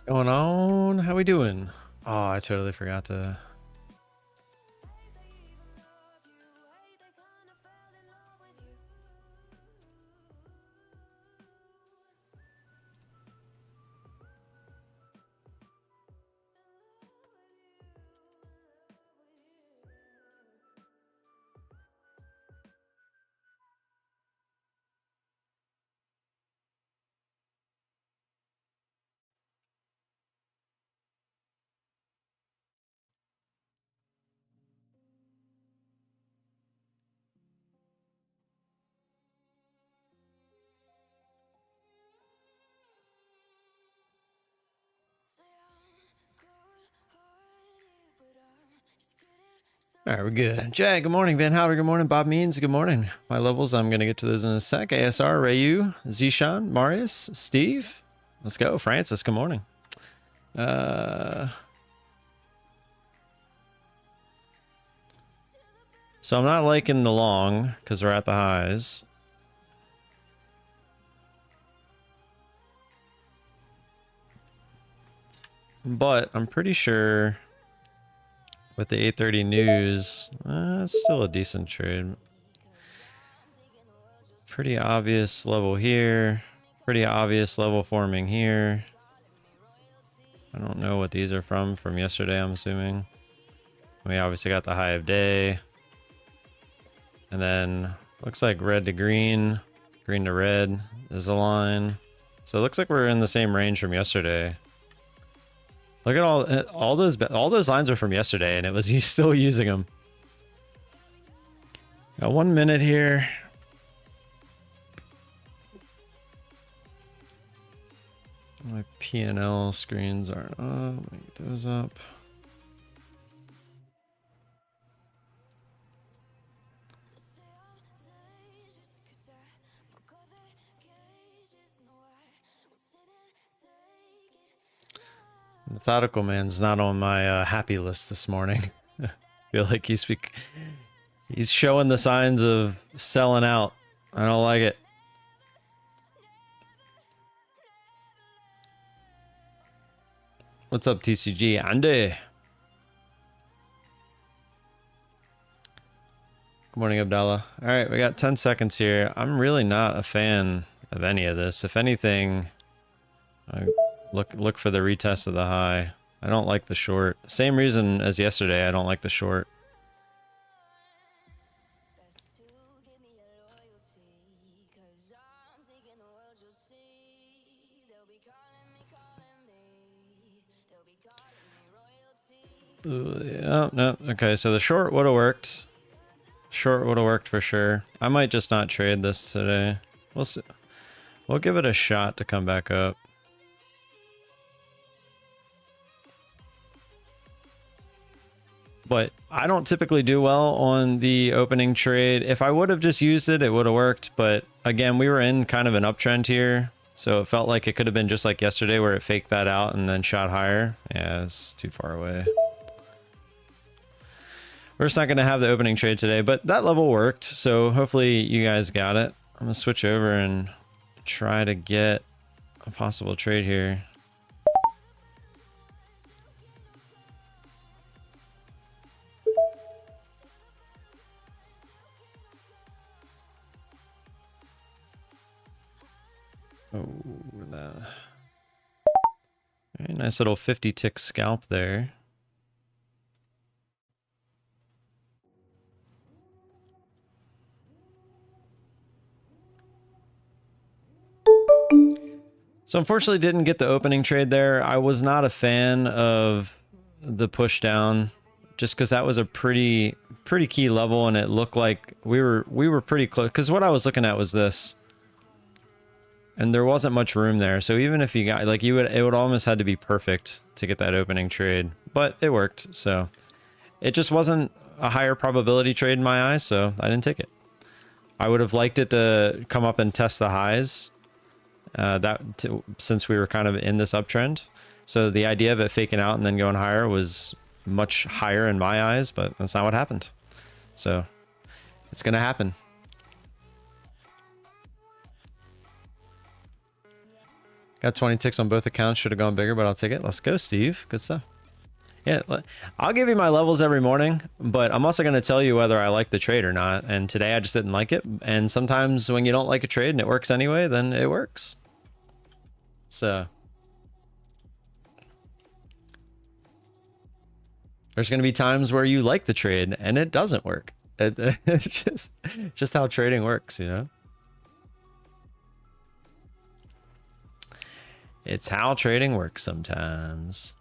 Going on? How we doing? Oh, I totally forgot to. All right, we're good. Jay, good morning. Van Howard, good morning. Bob Means, good morning. My levels, I'm going to get to those in a sec. ASR, Rayu, Zishan, Marius, Steve. Let's go. Francis, good morning. So I'm not liking the long because we're at the highs. But I'm pretty sure with the 8:30 news, it's still a decent trade. Pretty obvious level here. Pretty obvious level forming here. I don't know what these are from yesterday, I'm assuming. We obviously got the high of day. And then looks like red to green, green to red is a line. So it looks like we're in the same range from yesterday. Look at all those lines are from yesterday, and it was still using them. Got 1 minute here. My P&L screens aren't up. Let me get those up. Methodical Man's not on my happy list this morning. I feel like he's showing the signs of selling out. I don't like it. What's up, TCG? Andy. Good morning, Abdallah. All right, we got 10 seconds here. I'm really not a fan of any of this. If anything, I look for the retest of the high. I don't like the short. Same reason as yesterday, I don't like the short. Yeah, no, okay, so the short would have worked. Short would have worked for sure. I might just not trade this today. We'll see. We'll give it a shot to come back up. But I don't typically do well on the opening trade. If I would have just used it, it would have worked. But again, we were in kind of an uptrend here. So it felt like it could have been just like yesterday where it faked that out and then shot higher. Yeah, it's too far away. We're just not going to have the opening trade today, but that level worked. So hopefully you guys got it. I'm going to switch over and try to get a possible trade here. Oh, that. Very nice little 50 tick scalp there. So unfortunately didn't get the opening trade there. I was not a fan of the push down just because that was a pretty key level, and it looked like we were pretty close, because what I was looking at was this. And there wasn't much room there. So even if you got, like, it would almost had to be perfect to get that opening trade, but it worked. So it just wasn't a higher probability trade in my eyes, so I didn't take it. I would have liked it to come up and test the highs, since we were kind of in this uptrend. So the idea of it faking out and then going higher was much higher in my eyes, but that's not what happened. So it's going to happen. Got 20 ticks on both accounts. Should have gone bigger, but I'll take it. Let's go, Steve. Good stuff. Yeah, I'll give you my levels every morning, but I'm also going to tell you whether I like the trade or not. And today I just didn't like it. And sometimes when you don't like a trade and it works anyway, then it works. So there's going to be times where you like the trade and it doesn't work. It's just how trading works, you know? It's how trading works sometimes.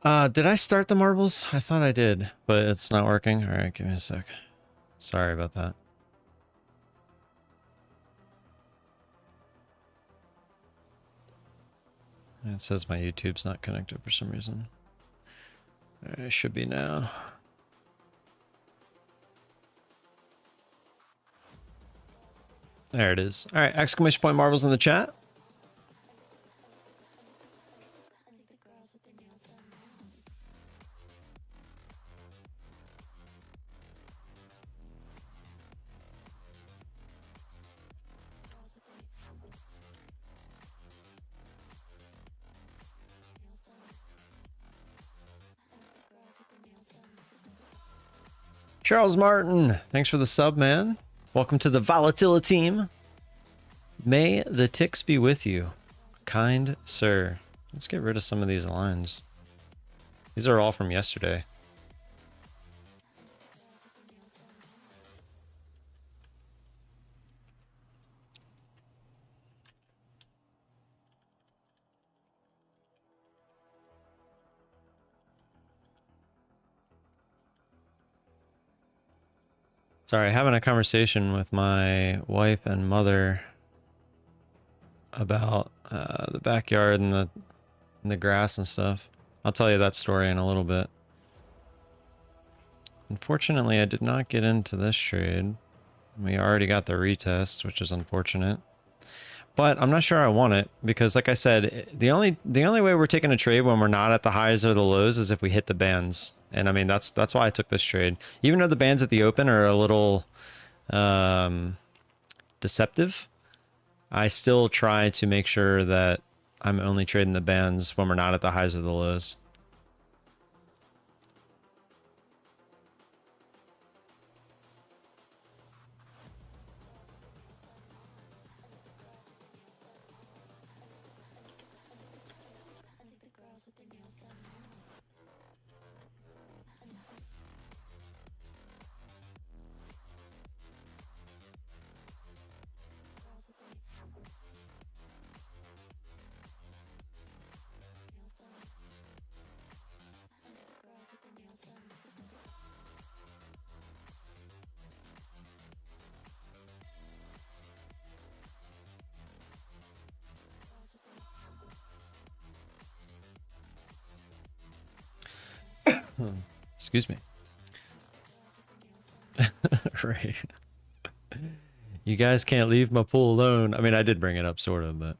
Did I start the marbles? I thought I did, but it's not working. All right, give me a sec. Sorry about that. It says my YouTube's not connected for some reason. It should be now. There it is. All right, exclamation point marbles in the chat. Charles Martin, thanks for the sub, man. Welcome to the volatility team. May the ticks be with you, kind sir. Let's get rid of some of these lines. These are all from yesterday. Sorry, having a conversation with my wife and mother about the backyard and the grass and stuff. I'll tell you that story in a little bit. Unfortunately, I did not get into this trade. We already got the retest, which is unfortunate. But I'm not sure I want it because, like I said, the only way we're taking a trade when we're not at the highs or the lows is if we hit the bands. And I mean, that's why I took this trade. Even though the bands at the open are a little deceptive, I still try to make sure that I'm only trading the bands when we're not at the highs or the lows. Excuse me. Right. You guys can't leave my pool alone. I mean, I did bring it up, sort of, but.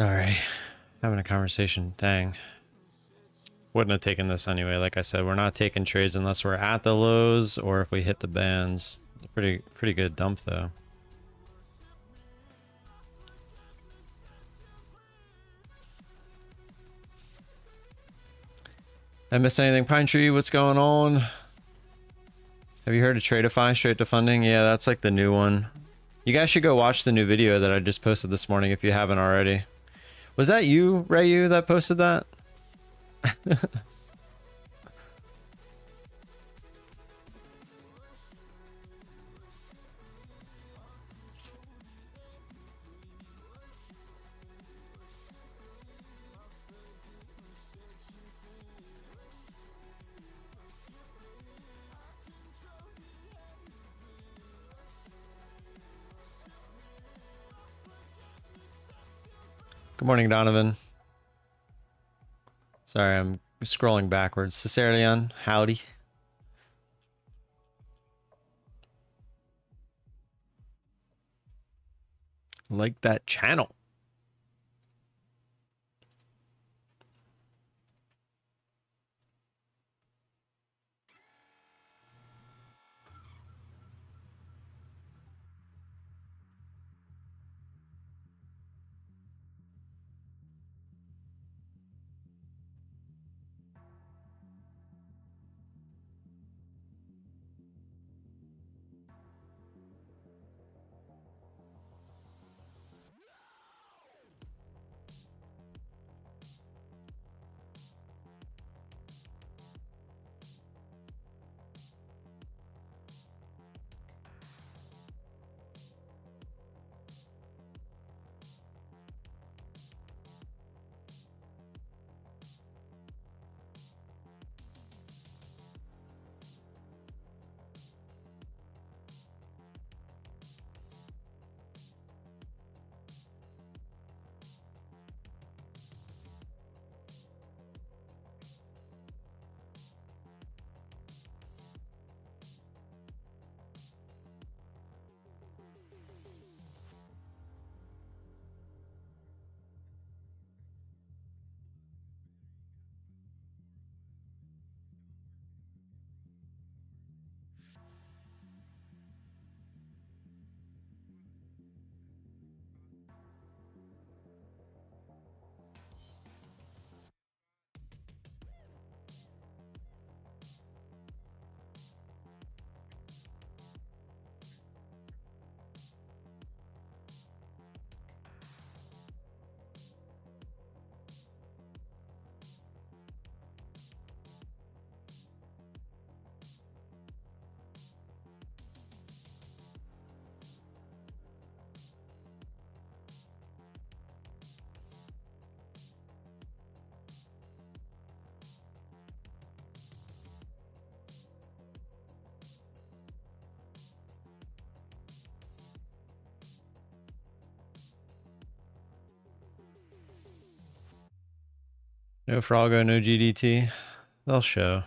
All right, having a conversation. Dang. Wouldn't have taken this anyway. Like I said, we're not taking trades unless we're at the lows or if we hit the bands. Pretty good dump though. I missed anything? Pine Tree, what's going on? Have you heard of Tradeify, straight to funding? Yeah, that's like the new one. You guys should go watch the new video that I just posted this morning if you haven't already. Was that you, Rayu, that posted that? Good morning, Donovan. Sorry, I'm scrolling backwards. Cicerian, howdy. Like that channel. No Froggo, no GDT. They'll show.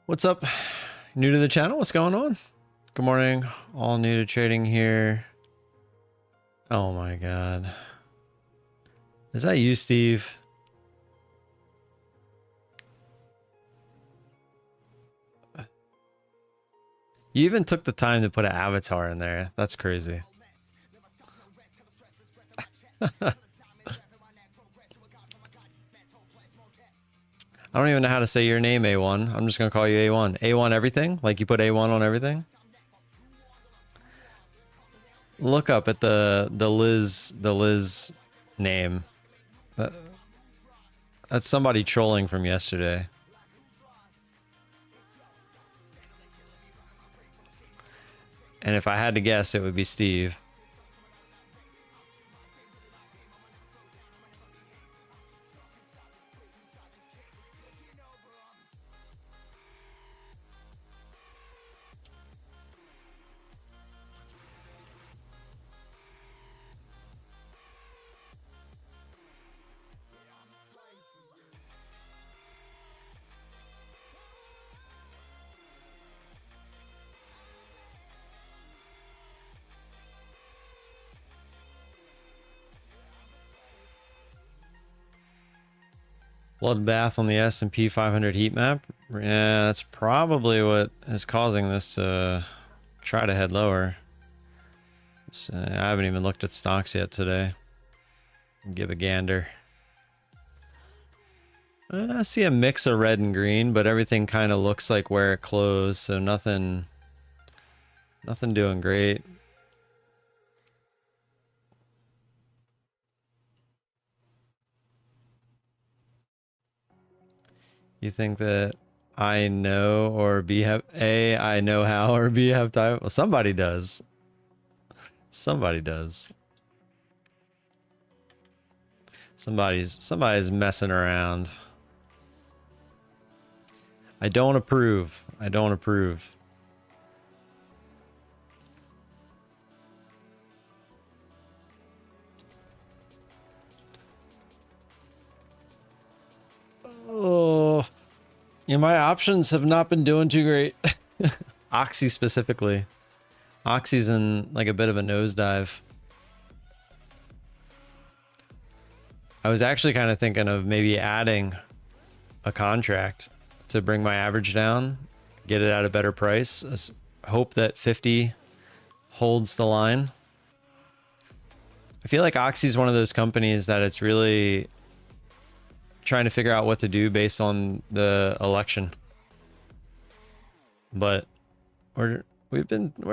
What's up? New to the channel? What's going on? Good morning. All new to trading here. Oh my god. Is that you, Steve? You even took the time to put an avatar in there. That's crazy. I don't even know how to say your name, A1. I'm just going to call you A1. A1 everything? Like you put A1 on everything? Look up at the Liz name. That's somebody trolling from yesterday. And if I had to guess, it would be Steve. Bloodbath on the S&P 500 heat map. Yeah, that's probably what is causing this to try to head lower. So I haven't even looked at stocks yet today. Give a gander. I see a mix of red and green, but everything kind of looks like where it closed, so nothing doing great. You think that I know or B have A, I know how, or B have time? Well, somebody does. Somebody does. Somebody's messing around. I don't approve. I don't approve. Oh, yeah, my options have not been doing too great. Oxy specifically. Oxy's in like a bit of a nosedive. I was actually kind of thinking of maybe adding a contract to bring my average down, get it at a better price. Hope that 50 holds the line. I feel like Oxy is one of those companies that it's really trying to figure out what to do based on the election. But we're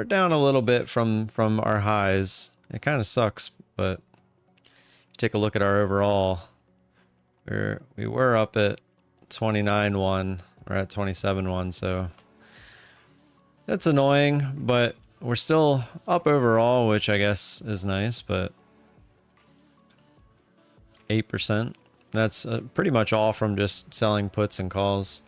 down a little bit from our highs. It kind of sucks, but take a look at our overall. We were up at 29.1. We're at 27.1, so that's annoying, but we're still up overall, which I guess is nice, but 8%. That's pretty much all from just selling puts and calls.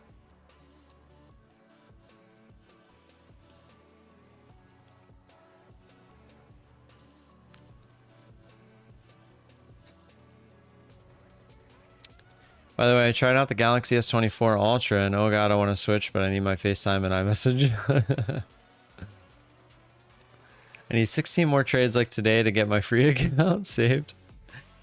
By the way, I tried out the Galaxy S24 Ultra, and oh god, I want to switch, but I need my FaceTime and iMessage. I need 16 more trades like today to get my free account saved.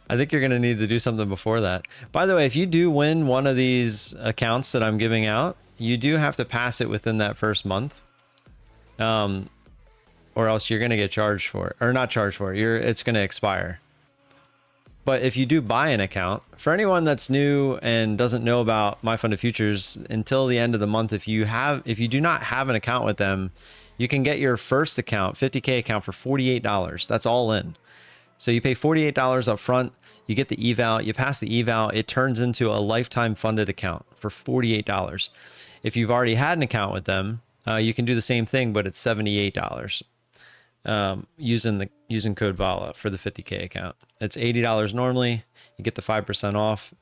I think you're going to need to do something before that. By the way, if you do win one of these accounts that I'm giving out, you do have to pass it within that first month. Or else you're going to get charged for it. Or not charged for it. It's going to expire. But if you do buy an account, for anyone that's new and doesn't know about My Fund of Futures, until the end of the month, if you do not have an account with them, you can get your first account, 50K account, for $48. That's all in. So you pay $48 up front, you get the eval, you pass the eval, it turns into a lifetime funded account for $48. If you've already had an account with them, you can do the same thing, but it's $78 using code VOLA for the 50K account. It's $80 normally. You get the 5% off.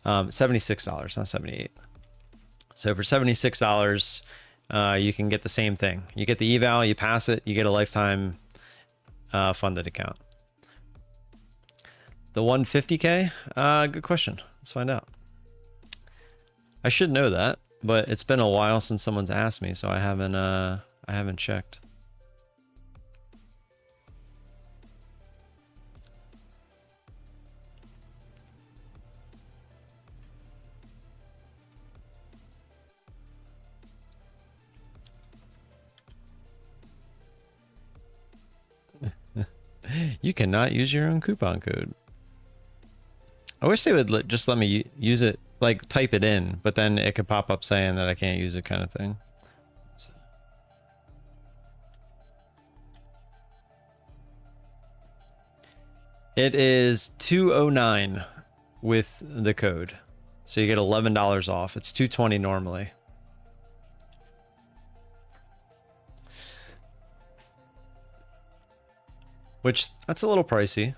$76, not $78. So for $76, you can get the same thing. You get the eval, you pass it, you get a lifetime funded account. The 150K? Good question. Let's find out. I should know that, but it's been a while since someone's asked me, so I haven't checked. You cannot use your own coupon code. I wish they would just let me use it, like type it in, but then it could pop up saying that I can't use it, kind of thing. So. It is $209 with the code. So you get $11 off. It's $220 normally. Which, that's a little pricey.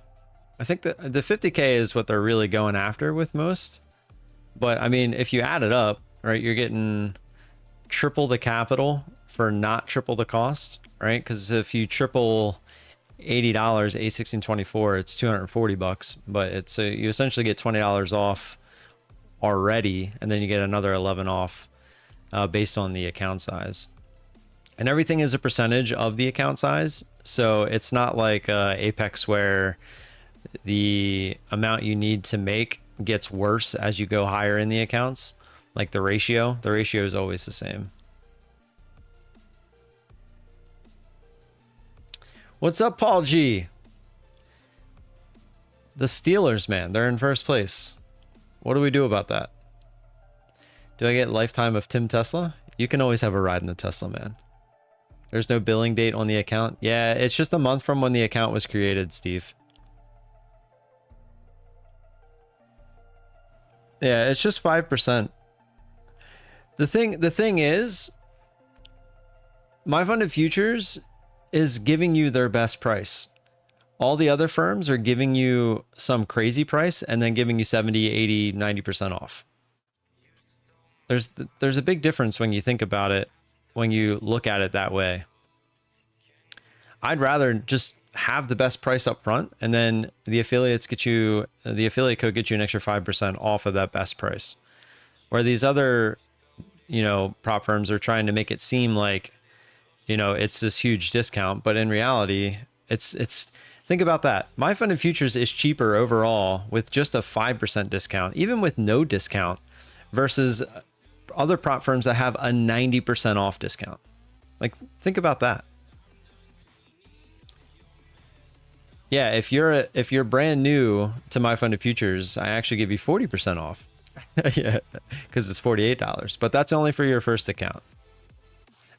I think that the 50K is what they're really going after with most. But I mean, if you add it up, right, you're getting triple the capital for not triple the cost, right? Because if you triple $80, A1624, it's $240, but it's you essentially get $20 off already, and then you get another 11 off based on the account size. And everything is a percentage of the account size, so it's not like Apex where the amount you need to make gets worse as you go higher in the accounts. Like the ratio is always the same. What's up, Paul G? The Steelers, man, they're in first place. What do we do about that? Do I get lifetime of Tim Tesla? You can always have a ride in the Tesla, man. There's no billing date on the account. Yeah, it's just a month from when the account was created, Steve. Yeah, it's just 5%. The thing is, My Fund of Futures is giving you their best price. All the other firms are giving you some crazy price and then giving you 70, 80, 90% off. There's a big difference when you think about it, when you look at it that way. I'd rather just have the best price up front, and then the affiliate code gets you an extra 5% off of that best price. Where these other, prop firms are trying to make it seem like, it's this huge discount, but in reality, it's think about that. My Fund of Futures is cheaper overall with just a 5% discount, even with no discount, versus other prop firms that have a 90% off discount. Like, think about that. Yeah, if you're brand new to my funded futures, I actually give you 40% off. Yeah, because it's $48, but that's only for your first account.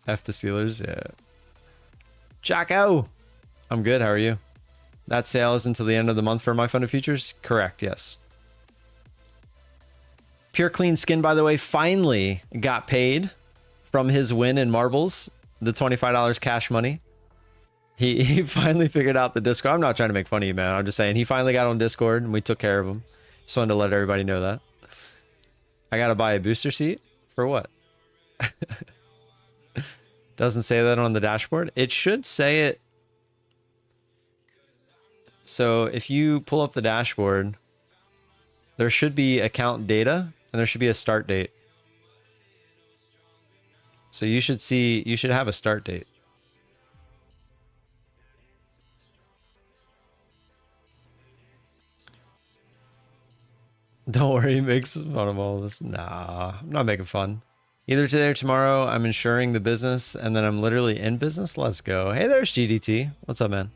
F the Steelers, yeah. Jacko, I'm good. How are you? That sale is until the end of the month for my funded futures. Correct. Yes. Pure Clean Skin, by the way, finally got paid from his win in marbles, the $25 cash money. He finally figured out the Discord. I'm not trying to make fun of you, man. I'm just saying he finally got on Discord and we took care of him. Just wanted to let everybody know that. I got to buy a booster seat for what? Doesn't say that on the dashboard. It should say it. So if you pull up the dashboard, there should be account data and there should be a start date. So you should have a start date. Don't worry, makes fun of all this. Nah, I'm not making fun. Either today or tomorrow, I'm insuring the business and then I'm literally in business. Let's go. Hey, there's GDT. What's up, man?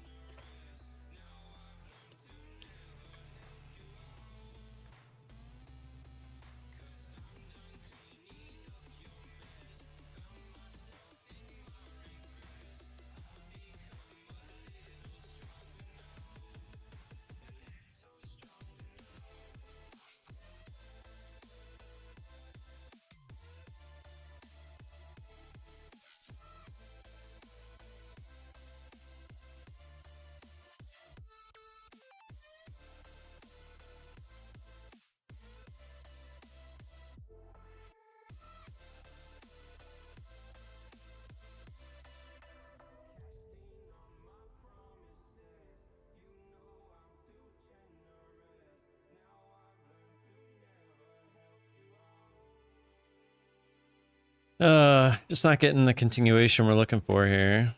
Just not getting the continuation we're looking for here.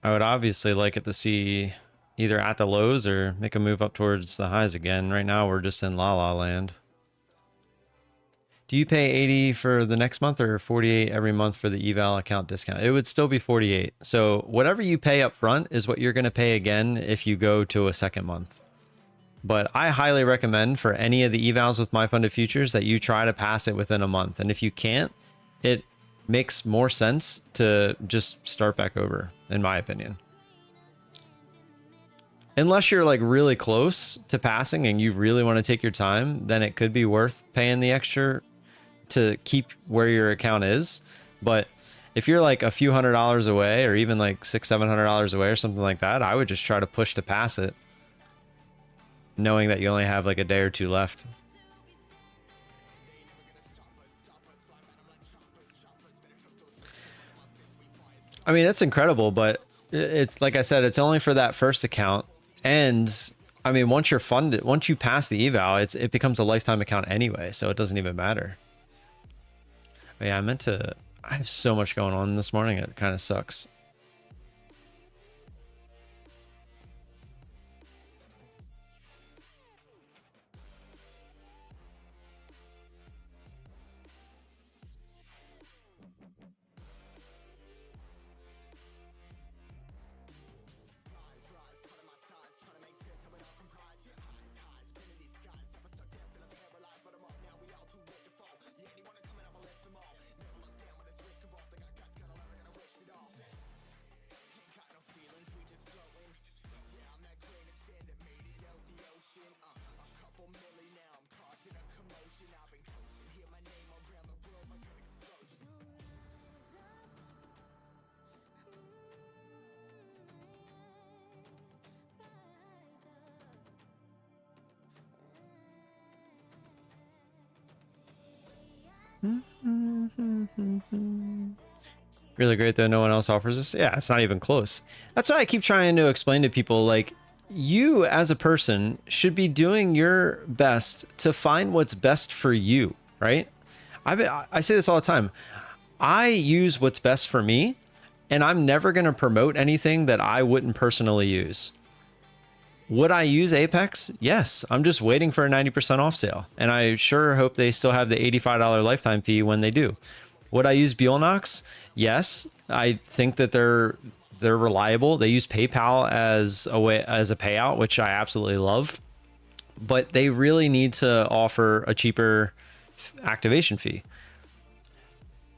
I would obviously like it to see either at the lows or make a move up towards the highs again. Right now, we're just in la land. Do you pay 80 for the next month or 48 every month for the eval account discount? It would still be 48. So whatever you pay up front is what you're going to pay again if you go to a second month. But I highly recommend for any of the evals with my funded futures that you try to pass it within a month. And if you can't, it makes more sense to just start back over, in my opinion. Unless you're like really close to passing and you really want to take your time, then it could be worth paying the extra to keep where your account is. But if you're like a few $100s away or even like $600-700 away or something like that, I would just try to push to pass it, knowing that you only have like a day or two left. I mean, that's incredible, but it's like I said, it's only for that first account. And I mean, once you're funded, once you pass the eval, it becomes a lifetime account anyway, so it doesn't even matter. But yeah, I have so much going on this morning. It kind of sucks. Really great though, no one else offers this. Yeah, it's not even close. That's what I keep trying to explain to people. Like, you as a person should be doing your best to find what's best for you, right? I say this all the time. I use what's best for me, and I'm never going to promote anything that I wouldn't personally use. Would I use Apex? Yes. I'm just waiting for a 90% off sale, and I sure hope they still have the $85 lifetime fee when they do. Would I use Bulenox? Yes. I think that they're they're reliable. They use PayPal as a payout, which I absolutely love. But they really need to offer a cheaper activation fee.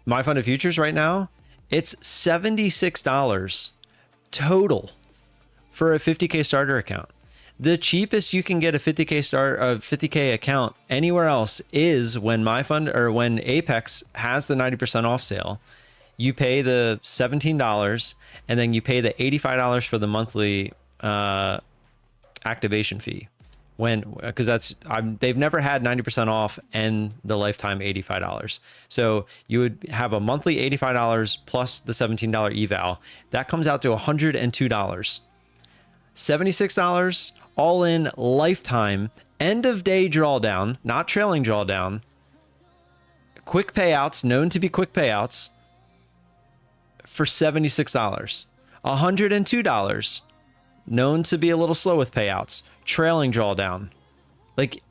My fund of futures right now, it's $76 total for a 50K starter account. The cheapest you can get a 50K account anywhere else is when when Apex has the 90% off sale. You pay the $17 and then you pay the $85 for the monthly activation fee. Because they've never had 90% off and the lifetime $85. So you would have a monthly $85 plus the $17 eval. That comes out to $102. $76 all in lifetime, end of day drawdown, not trailing drawdown, quick payouts, known to be quick payouts, for $76. $102, known to be a little slow with payouts, trailing drawdown. Like,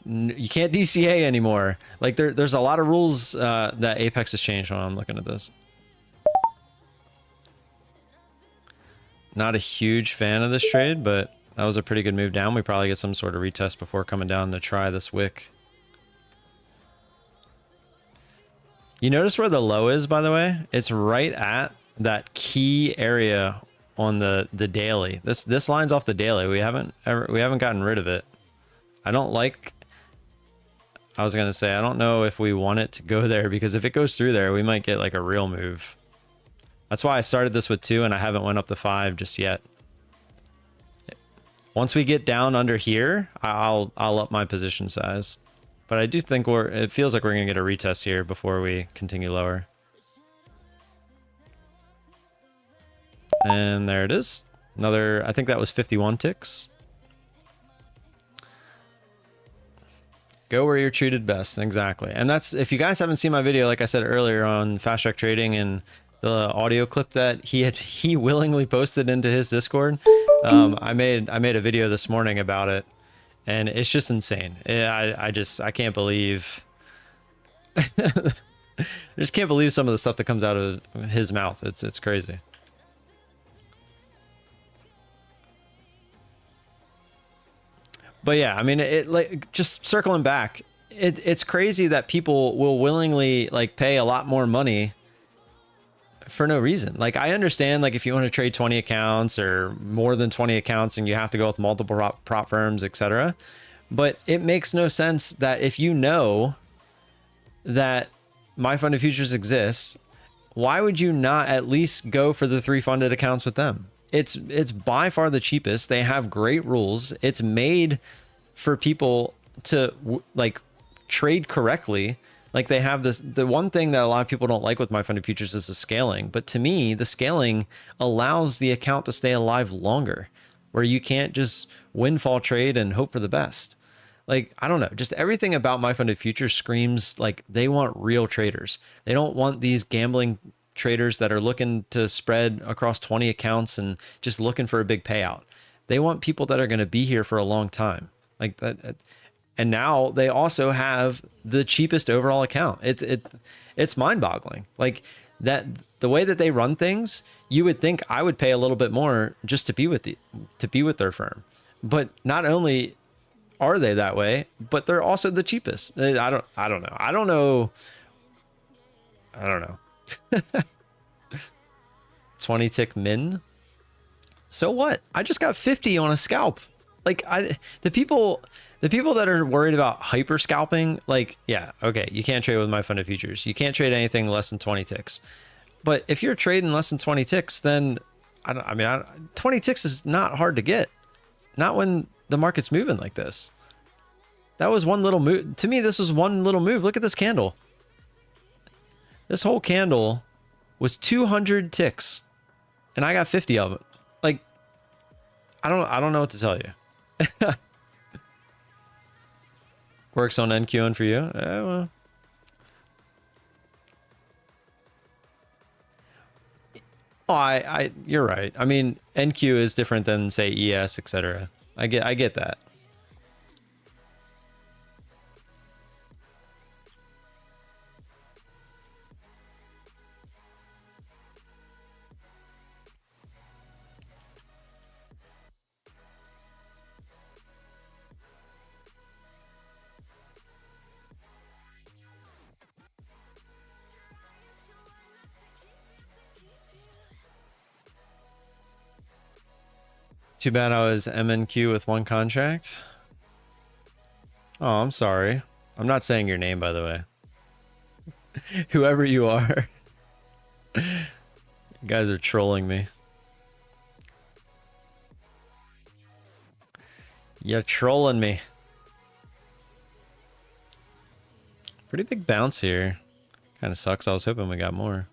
you can't DCA anymore. Like, there's a lot of rules that Apex has changed when I'm looking at this. Not a huge fan of this trade, but that was a pretty good move down. We probably get some sort of retest before coming down to try this wick. You notice where the low is, by the way? It's right at that key area on the daily. This line's off the daily. We haven't gotten rid of it. I was gonna say, I don't know if we want it to go there, because if it goes through there, we might get like a real move. That's why I started this with 2 and I haven't went up to 5 just yet. Once we get down under here, I'll up my position size. But I do think it feels like we're gonna get a retest here before we continue lower. And there it is. Another, I think that was 51 ticks. Go where you're treated best. Exactly. And that's, if you guys haven't seen my video, like I said earlier on Fast Track Trading and the audio clip that he willingly posted into his Discord, I made a video this morning about it, and it's just insane. I can't believe I just can't believe some of the stuff that comes out of his mouth. It's crazy. But yeah, I mean, like, just circling back, it's crazy that people will willingly like pay a lot more money for no reason. Like, I understand, like, if you want to trade 20 accounts or more than 20 accounts and you have to go with multiple prop firms, etc. But it makes no sense that if you know that my fund of futures exists, why would you not at least go for the 3 funded accounts with them? It's by far the cheapest. They have great rules. It's made for people to like trade correctly. Like, they have this, the one thing that a lot of people don't like with my fund of futures is the scaling. But to me, the scaling allows the account to stay alive longer, where you can't just windfall trade and hope for the best. Like, I don't know, just everything about my fund of futures screams like they want real traders. They don't want these gambling traders that are looking to spread across 20 accounts and just looking for a big payout. They want people that are going to be here for a long time. Like that. And now they also have the cheapest overall account. It's mind-boggling. Like, that, the way that they run things, you would think I would pay a little bit more just to be with their firm. But not only are they that way, but they're also the cheapest. I don't know. 20 tick min. So what? I just got 50 on a scalp. Like, the people that are worried about hyper scalping, like, yeah, okay, you can't trade with my fund of futures. You can't trade anything less than 20 ticks. But if you're trading less than 20 ticks, then 20 ticks is not hard to get. Not when the market's moving like this. That was one little move. To me, this was one little move. Look at this candle. This whole candle was 200 ticks, and I got 50 of it. Like, I don't know what to tell you. Works on NQN for you? Well. Oh, you're right. I mean, NQ is different than, say, ES, etc. I get that. Too bad I was MNQ with one contract. Oh, I'm sorry. I'm not saying your name, by the way. Whoever you are. You guys are trolling me. You're trolling me. Pretty big bounce here. Kind of sucks. I was hoping we got more.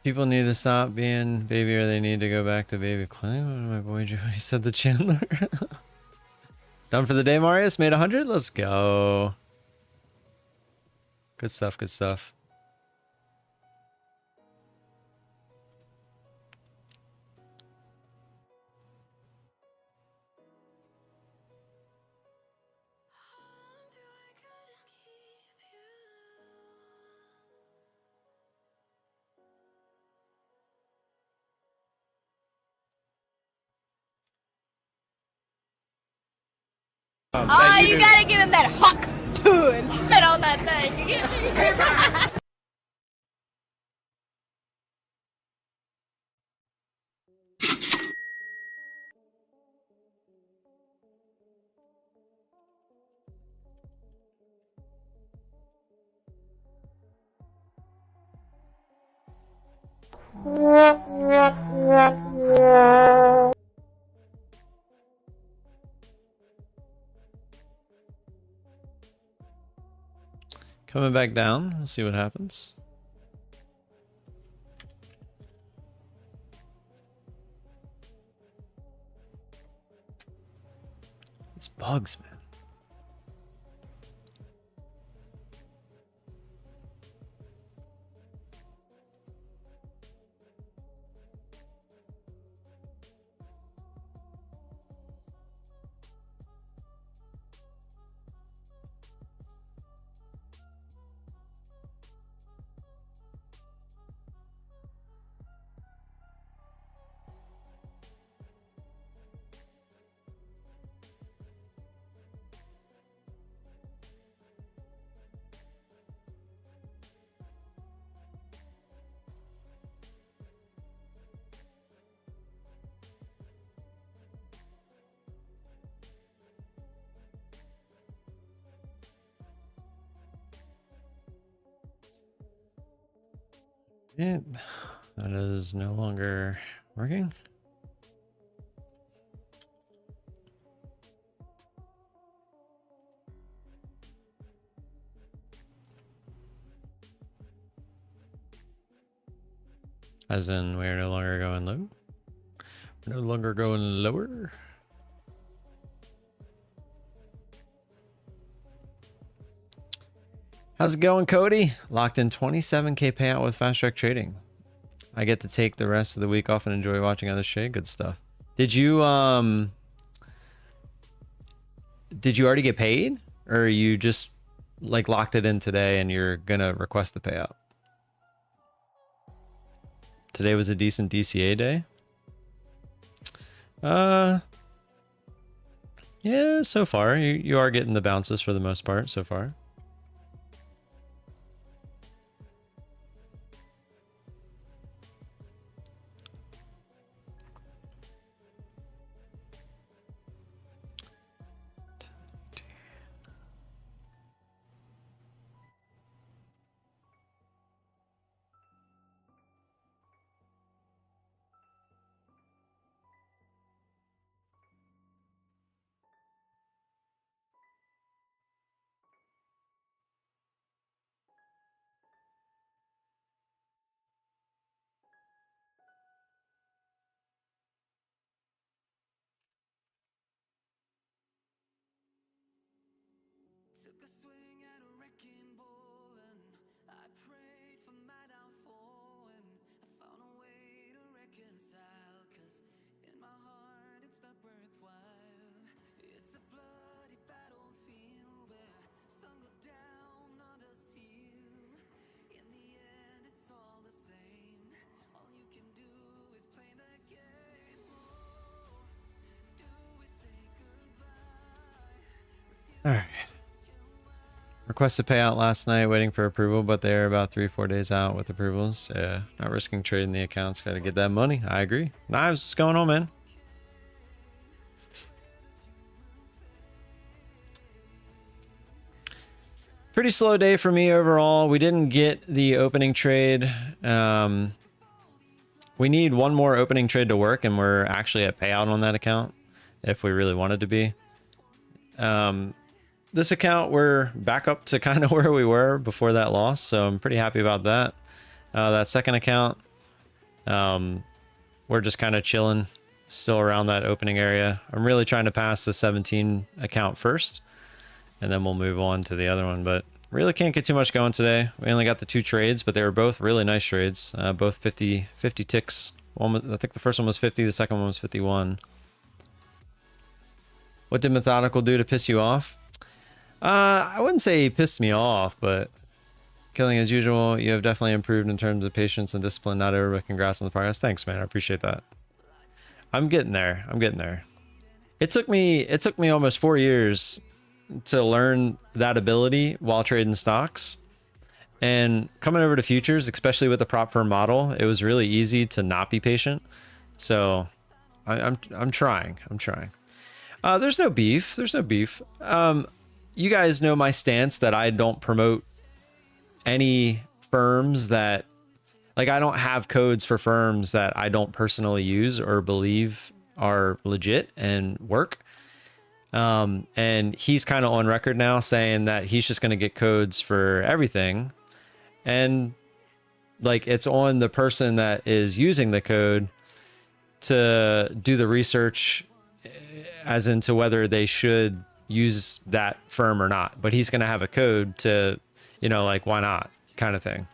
People need to stop being baby or they need to go back to baby claim. My boy Joey said the Chandler. Done for the day, Marius. Made 100. Let's go. Good stuff. Good stuff. Oh, you gotta give him that huck too and spit on that thing. You get me? Coming back down. We'll see what happens. It's bugs, man. Yeah, that is no longer working. As in, we're no longer going low. We're no longer going lower. How's it going, Cody? Locked in 27K payout with Fast Track Trading. I get to take the rest of the week off and enjoy watching other shit. Good stuff. Did you already get paid, or you just like locked it in today and you're gonna request the payout? Today was a decent DCA day. Yeah, so far you are getting the bounces for the most part so far. All right. Requested payout last night, waiting for approval, but they're about 3-4 days out with approvals. Yeah, not risking trading the accounts. Got to get that money. I agree. Knives, what's going on, man? Pretty slow day for me overall. We didn't get the opening trade. We need one more opening trade to work, and we're actually at payout on that account if we really wanted to be. This account, we're back up to kind of where we were before that loss, so I'm pretty happy about that. That second account, we're just kind of chilling, still around that opening area. I'm really trying to pass the 17 account first, and then we'll move on to the other one, but really can't get too much going today. We only got the 2 trades, but they were both really nice trades. Both 50 ticks. I think the first one was 50, the second one was 51. What did Methodical do to piss you off? I wouldn't say he pissed me off, but killing as usual. You have definitely improved in terms of patience and discipline. Not over, but congrats on the progress. Thanks, man. I appreciate that. I'm getting there. I'm getting there. It took me almost 4 years to learn that ability while trading stocks. And coming over to futures, especially with the prop firm model, it was really easy to not be patient. So I'm trying. I'm trying. There's no beef. There's no beef. You guys know my stance that I don't promote any firms that, like, I don't have codes for firms that I don't personally use or believe are legit and work. And he's kind of on record now saying that he's just going to get codes for everything. And like, it's on the person that is using the code to do the research as into whether they should use that firm or not, but he's going to have a code to, you know, like, why not kind of thing.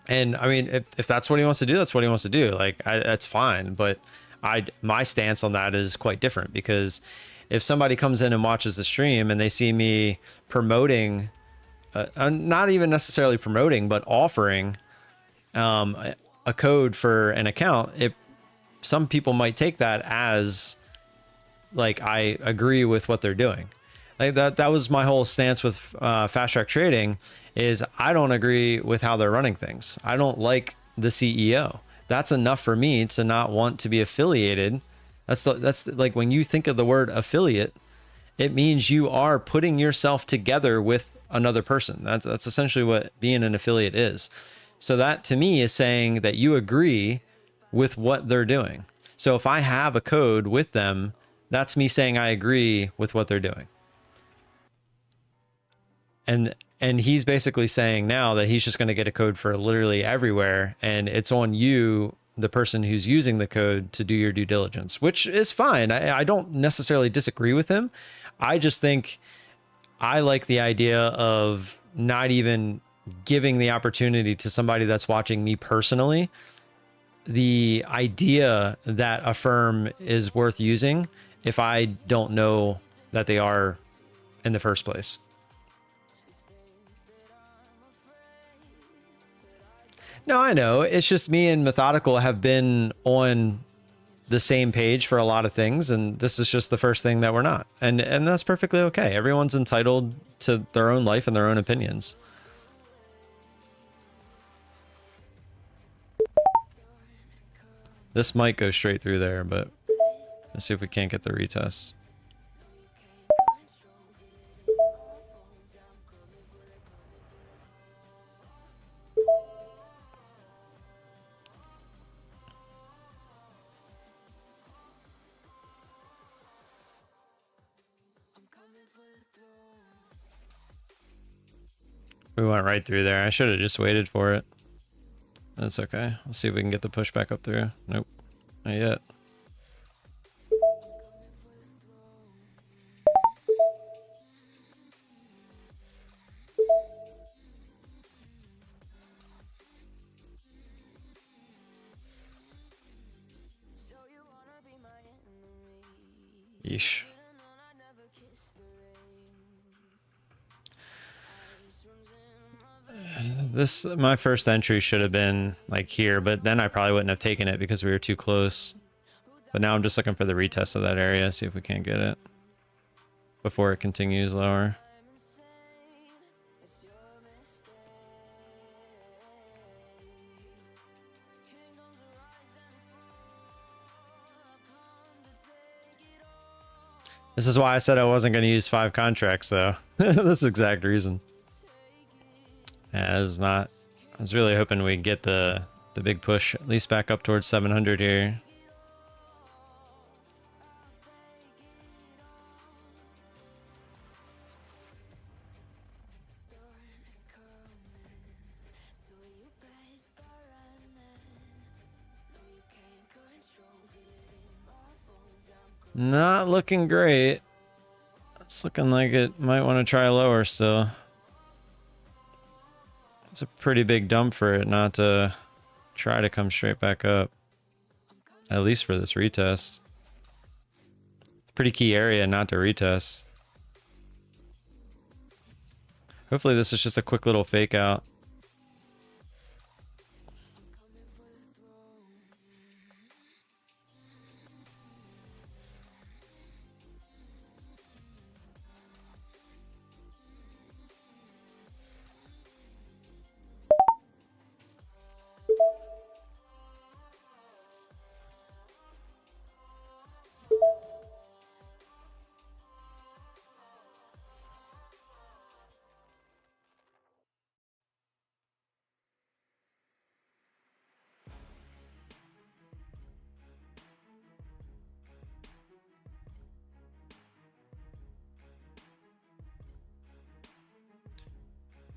And I mean, if that's what he wants to do, that's what he wants to do. Like, that's fine. But my stance on that is quite different, because if somebody comes in and watches the stream and they see me promoting, not even necessarily promoting, but offering a code for an account, some people might take that as like, I agree with what they're doing. Like that was my whole stance with fast track trading, is I don't agree with how they're running things. I don't like the CEO. That's enough for me to not want to be affiliated. That's like, when you think of the word affiliate, it means you are putting yourself together with another person. That's essentially what being an affiliate is. So that to me is saying that you agree with what they're doing. So if I have a code with them, that's me saying I agree with what they're doing. And he's basically saying now that he's just going to get a code for literally everywhere, and it's on you, the person who's using the code, to do your due diligence, which is fine. I don't necessarily disagree with him. I just think I like the idea of not even giving the opportunity to somebody that's watching me personally the idea that a firm is worth using if I don't know that they are in the first place. No, I know. It's just me and Methodical have been on the same page for a lot of things, and this is just the first thing that we're not. And that's perfectly okay. Everyone's entitled to their own life and their own opinions. This might go straight through there, but let's see if we can't get the retest. We went right through there. I should have just waited for it. That's okay. Let's see if we can get the push back up through. Nope. Not yet. Yeesh. My first entry should have been like here, but then I probably wouldn't have taken it because we were too close. But now I'm just looking for the retest of that area, see if we can't get it before it continues lower. This is why I said I wasn't going to use 5 contracts, though. That's the exact reason. Yeah, it's not. I was really hoping we'd get the big push at least back up towards 700 here. Not looking great. It's looking like it might want to try lower still. It's a pretty big dump for it not to try to come straight back up. At least for this retest. Pretty key area not to retest. Hopefully this is just a quick little fake out.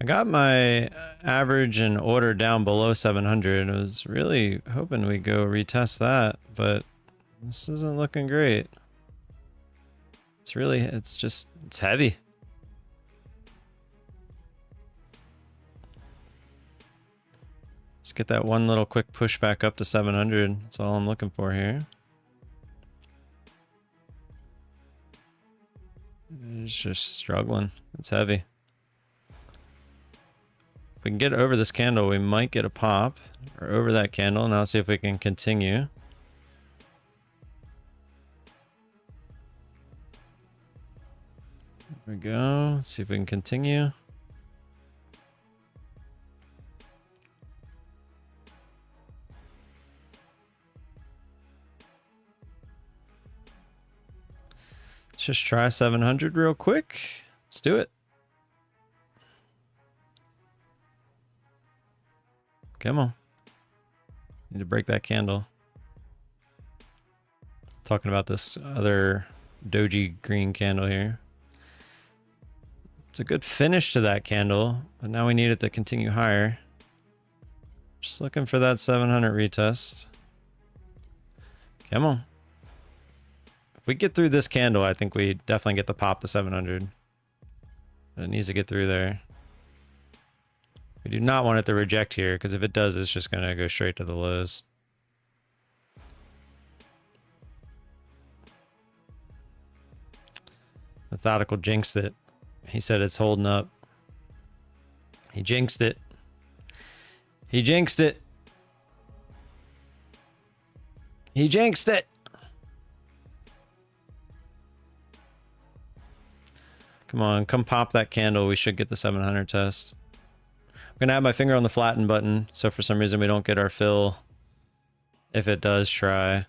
I got my average and order down below 700. I was really hoping we'd go retest that, but this isn't looking great. It's heavy. Just get that one little quick push back up to 700. That's all I'm looking for here. It's just struggling. It's heavy. If we can get over this candle, we might get a pop, or over that candle. Now see if we can continue. There we go. Let's see if we can continue. Let's just try 700 real quick. Let's do it. Come on. Need to break that candle. Talking about this other doji green candle here. It's a good finish to that candle, but now we need it to continue higher. Just looking for that 700 retest. Come on. If we get through this candle, I think we definitely get the pop to 700. But it needs to get through there. We do not want it to reject here, because if it does, it's just going to go straight to the lows. Methodical jinxed it. He said it's holding up. He jinxed it. He jinxed it. He jinxed it. Come on, come pop that candle. We should get the 700 test. I'm going to have my finger on the flatten button, so for some reason we don't get our fill if it does try.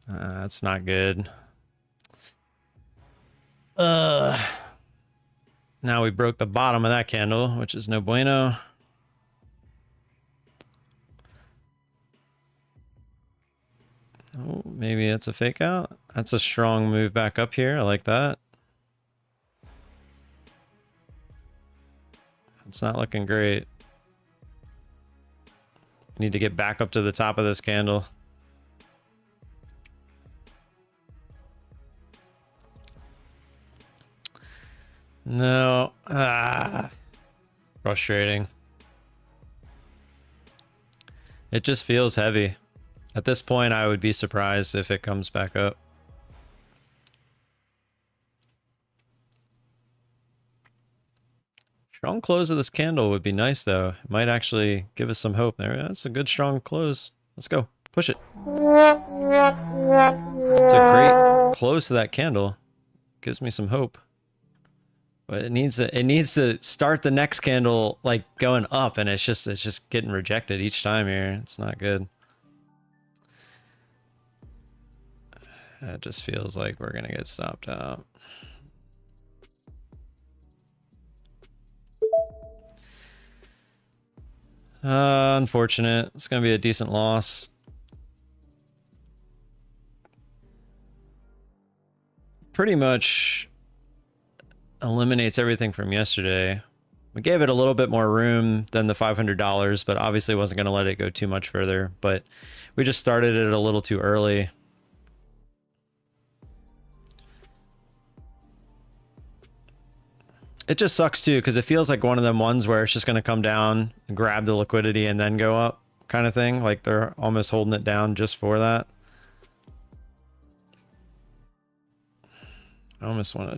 That's not good. Now we broke the bottom of that candle, which is no bueno. Oh, maybe it's a fake out. That's a strong move back up here. I like that. It's not looking great. Need to get back up to the top of this candle. No. Frustrating. It just feels heavy. At this point, I would be surprised if it comes back up. Strong close of this candle would be nice, though. It might actually give us some hope there. That's a good strong close. Let's go. Push it. It's a great close to that candle. Gives me some hope. But it needs to start the next candle like going up, and it's just getting rejected each time here. It's not good. It just feels like we're gonna get stopped out. Unfortunate. It's gonna be a decent loss. Pretty much eliminates everything from yesterday. We gave it a little bit more room than the $500, but obviously wasn't going to let it go too much further. But we just started it a little too early. It just sucks too, because it feels like one of them ones where it's just going to come down, grab the liquidity, and then go up kind of thing. Like they're almost holding it down just for that. I almost want to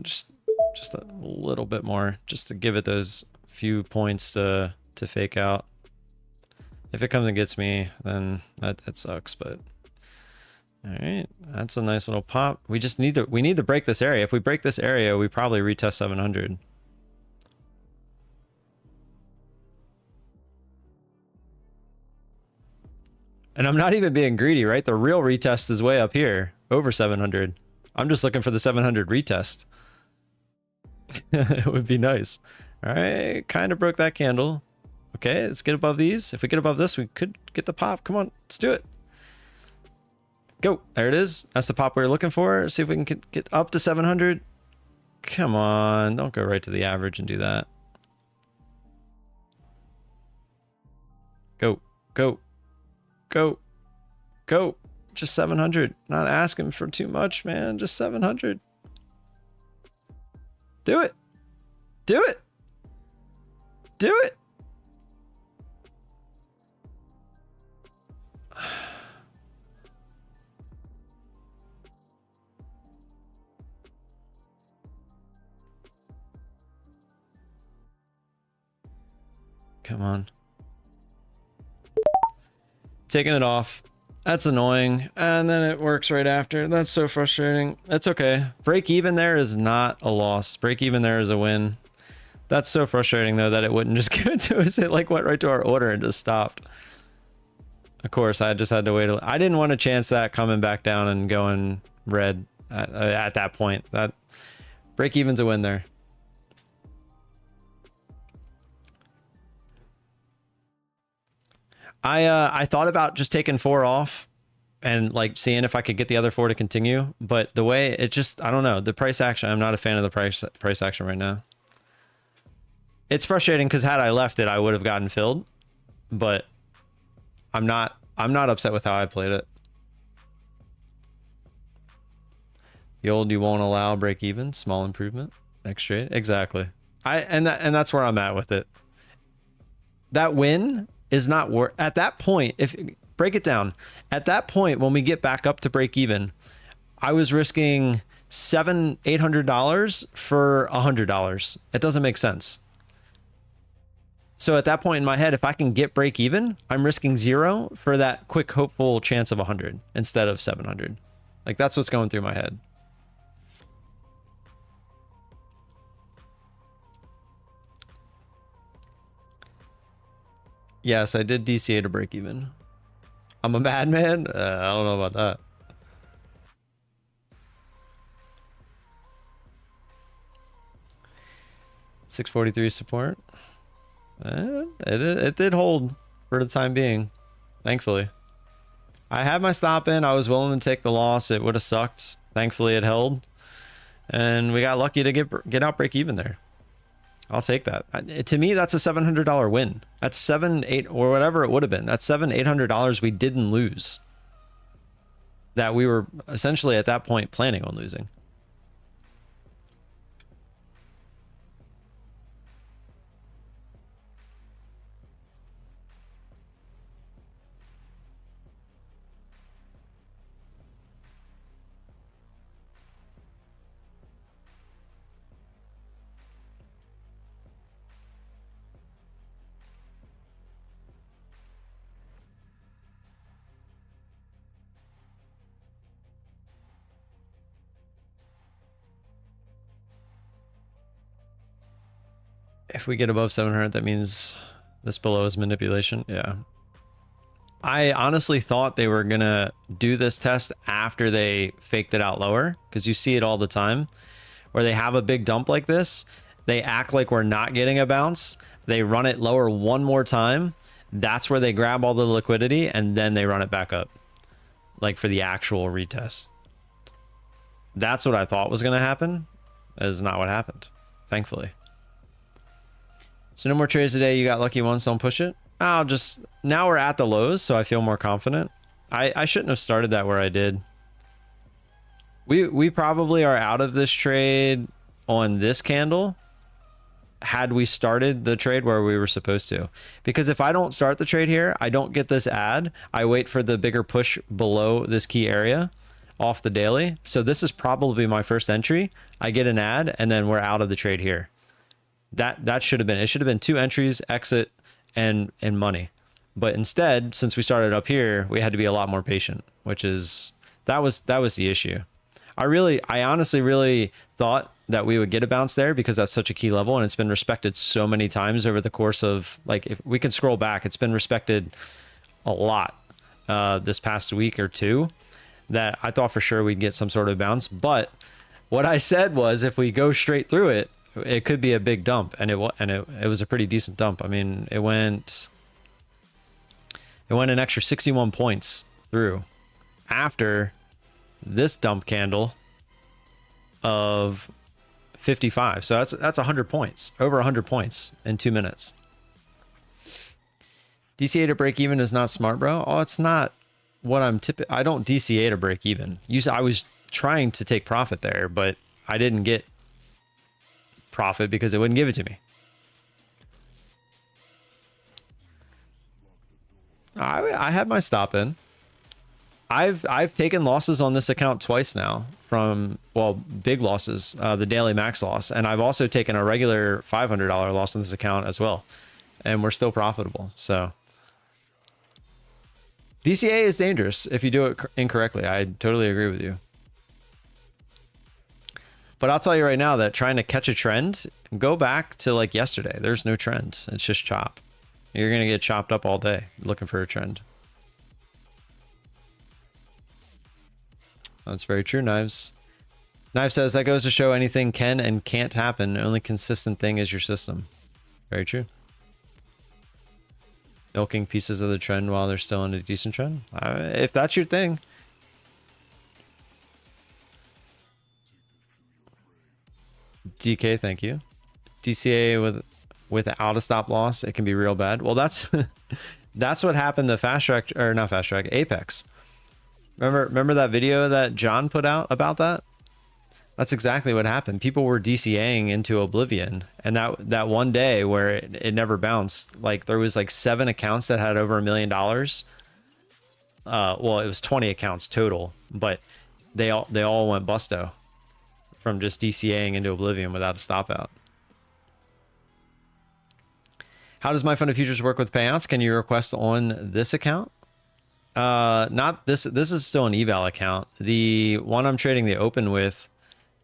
just a little bit more, just to give it those few points to fake out. If it comes and gets me, then that sucks. But all right, that's a nice little pop. We need to break this area. If we break this area, we probably retest 700. And I'm not even being greedy, right? The real retest is way up here, over 700. I'm just looking for the 700 retest. It would be nice. All right, kind of broke that candle. Okay, let's get above these. If we get above this, we could get the pop. Come on, let's do it. Go. There it is. That's the pop we were looking for. See if we can get up to 700. Come on, don't go right to the average and do that. Go, go, go, go. Just 700. Not asking for too much, man. Just 700. Do it. Do it. Do it. Come on. Taking it off. That's annoying. And then it works right after. That's so frustrating. That's okay. Break even there is not a loss. Break even there is a win. That's so frustrating though that it wouldn't just give it to us. It like went right to our order and just stopped. Of course, I just had to wait. I didn't want to chance that coming back down and going red at that point. That break even's a win there. I thought about just taking 4 off and like seeing if I could get the other 4 to continue, but the way it just, I don't know, the price action, I'm not a fan of the price action right now. It's frustrating because had I left it, I would have gotten filled, but I'm not upset with how I played it. The old you won't allow break even, small improvement, next trade. Exactly. And that's where I'm at with it. That win is not worth at that point. If break it down. At that point, when we get back up to break even, I was risking $800 for $100. It doesn't make sense. So at that point in my head, if I can get break even, I'm risking 0 for that quick hopeful chance of 100 instead of 700. Like, that's what's going through my head. Yes, I did DCA to break even. I'm a madman? I don't know about that. $643 support. It did hold for the time being, thankfully. I had my stop in. I was willing to take the loss. It would have sucked. Thankfully, it held, and we got lucky to get out break even there. I'll take that. To me, that's a $700 win. That's $700, $800, or whatever it would have been. That's $800 we didn't lose. That we were essentially at that point planning on losing. If we get above 700, that means this below is manipulation. Yeah. I honestly thought they were going to do this test after they faked it out lower, because you see it all the time where they have a big dump like this. They act like we're not getting a bounce. They run it lower one more time. That's where they grab all the liquidity and then they run it back up, like for the actual retest. That's what I thought was going to happen. That is not what happened, thankfully. So no more trades today. You got lucky ones. Don't push it. Now we're at the lows, so I feel more confident. I shouldn't have started that where I did. We probably are out of this trade on this candle had we started the trade where we were supposed to. Because if I don't start the trade here, I don't get this ad. I wait for the bigger push below this key area off the daily. So this is probably my first entry. I get an ad and then we're out of the trade here. That should have been, it should have been 2 entries, exit, and money. But instead, since we started up here, we had to be a lot more patient, which is, that was the issue. I honestly really thought that we would get a bounce there because that's such a key level and it's been respected so many times over the course of, like, if we can scroll back, it's been respected a lot this past week or two, that I thought for sure we'd get some sort of bounce. But what I said was, if we go straight through it, it could be a big dump, and it was a pretty decent dump. I mean, it went an extra 61 points through after this dump candle of 55. So that's 100 points, over 100 points in 2 minutes. DCA to break even is not smart, bro. Oh, it's not what I don't DCA to break even. I was trying to take profit there, but I didn't get profit because it wouldn't give it to me. I had my stop in. I've taken losses on this account twice now from, well, big losses, the daily max loss, and I've also taken a regular $500 loss on this account as well, and we're still profitable. So DCA is dangerous if you do it incorrectly. I totally agree with you. But I'll tell you right now that trying to catch a trend, go back to like yesterday. There's no trend. It's just chop. You're going to get chopped up all day looking for a trend. That's very true, Knives. Knives says that goes to show anything can and can't happen. The only consistent thing is your system. Very true. Milking pieces of the trend while they're still in a decent trend. If that's your thing. DK, thank you. DCA without a stop loss, it can be real bad. Well, that's what happened to Fast Track, or not Fast Track, Apex. Remember that video that John put out about that? That's exactly what happened. People were DCAing into oblivion, and that one day where it never bounced, like there was like 7 accounts that had over $1 million, well, it was 20 accounts total, but they all went busto from just DCAing into oblivion without a stop out. How does my fund of futures work with payouts? Can you request on this account? Not this. This is still an eval account. The one I'm trading the open with,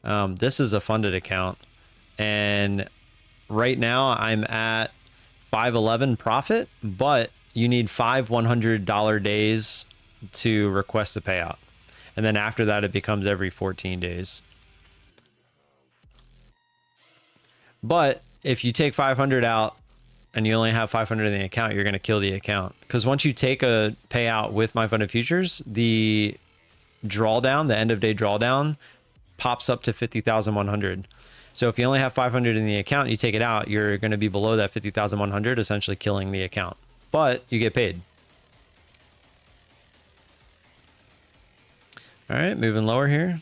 this is a funded account, and right now I'm at 511 profit, but you need 5 $100 days to request the payout, and then after that it becomes every 14 days. But if you take 500 out and you only have 500 in the account, you're going to kill the account. Because once you take a payout with my fund of futures, the drawdown, the end of day drawdown, pops up to 50,100. So if you only have 500 in the account, you take it out, you're going to be below that 50,100, essentially killing the account. But you get paid. All right, moving lower here.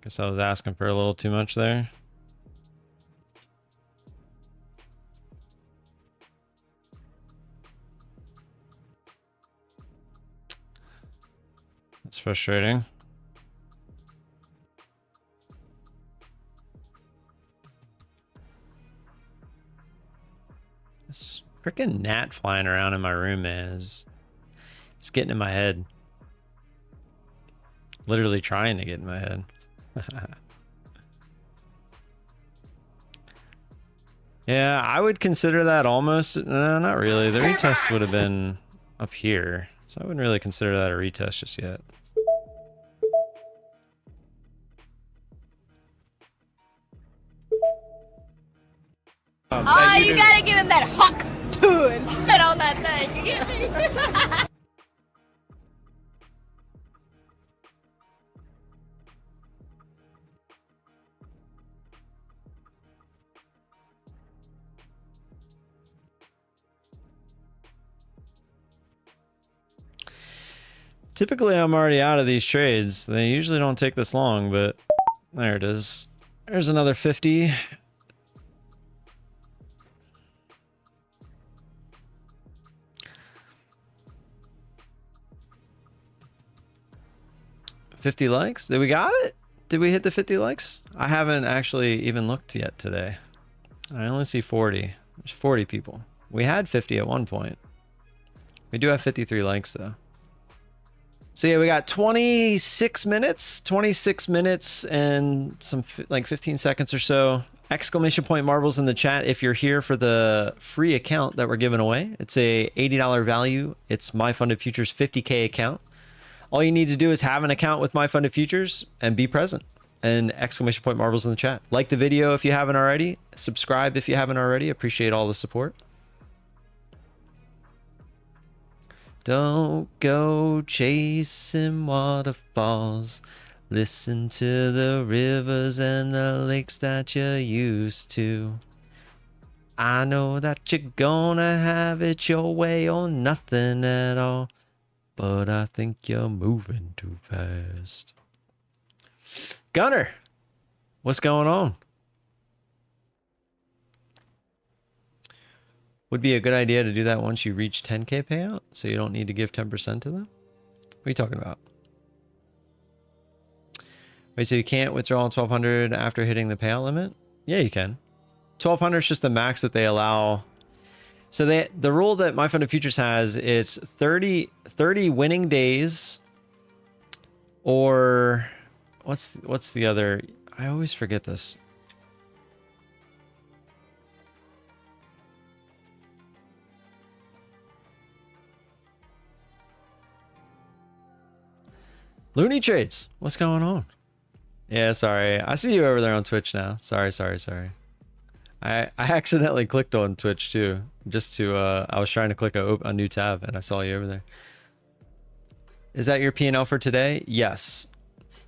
Guess I was asking for a little too much there. That's frustrating. This freaking gnat flying around in my room, man, it's getting in my head. Literally trying to get in my head. Yeah, I would consider that almost. No, not really. The retest would have been up here, so I wouldn't really consider that a retest just yet. Oh, you gotta give him that huck too and spit on that thing. You get me? Typically, I'm already out of these trades. They usually don't take this long, but there it is. There's another 50. $50 likes? Did we got it? Did we hit the 50 likes? I haven't actually even looked yet today. I only see 40. There's 40 people. We had 50 at one point. We do have 53 likes though. So yeah, we got 26 minutes and some like 15 seconds or so. Exclamation point marbles in the chat if you're here for the free account that we're giving away. It's a $80 value. It's My Fund of Futures 50K account. All you need to do is have an account with My Fund of Futures and be present. And exclamation point marbles in the chat. Like the video if you haven't already. Subscribe if you haven't already. Appreciate all the support. Don't go chasing waterfalls. Listen to the rivers and the lakes that you're used to. I know that you're gonna have it your way or nothing at all. But I think you're moving too fast. Gunner, what's going on? Would be a good idea to do that once you reach 10K payout, so you don't need to give 10% to them. What are you talking about? Wait, so you can't withdraw 1,200 after hitting the payout limit? Yeah, you can. 1,200 is just the max that they allow. So the rule that My Fund of Futures has, it's 30 winning days, or what's the other? I always forget this. Looney Trades, what's going on? Yeah, sorry. I see you over there on Twitch now. Sorry. I accidentally clicked on Twitch too. Just to, I was trying to click a new tab and I saw you over there. Is that your P&L for today? Yes.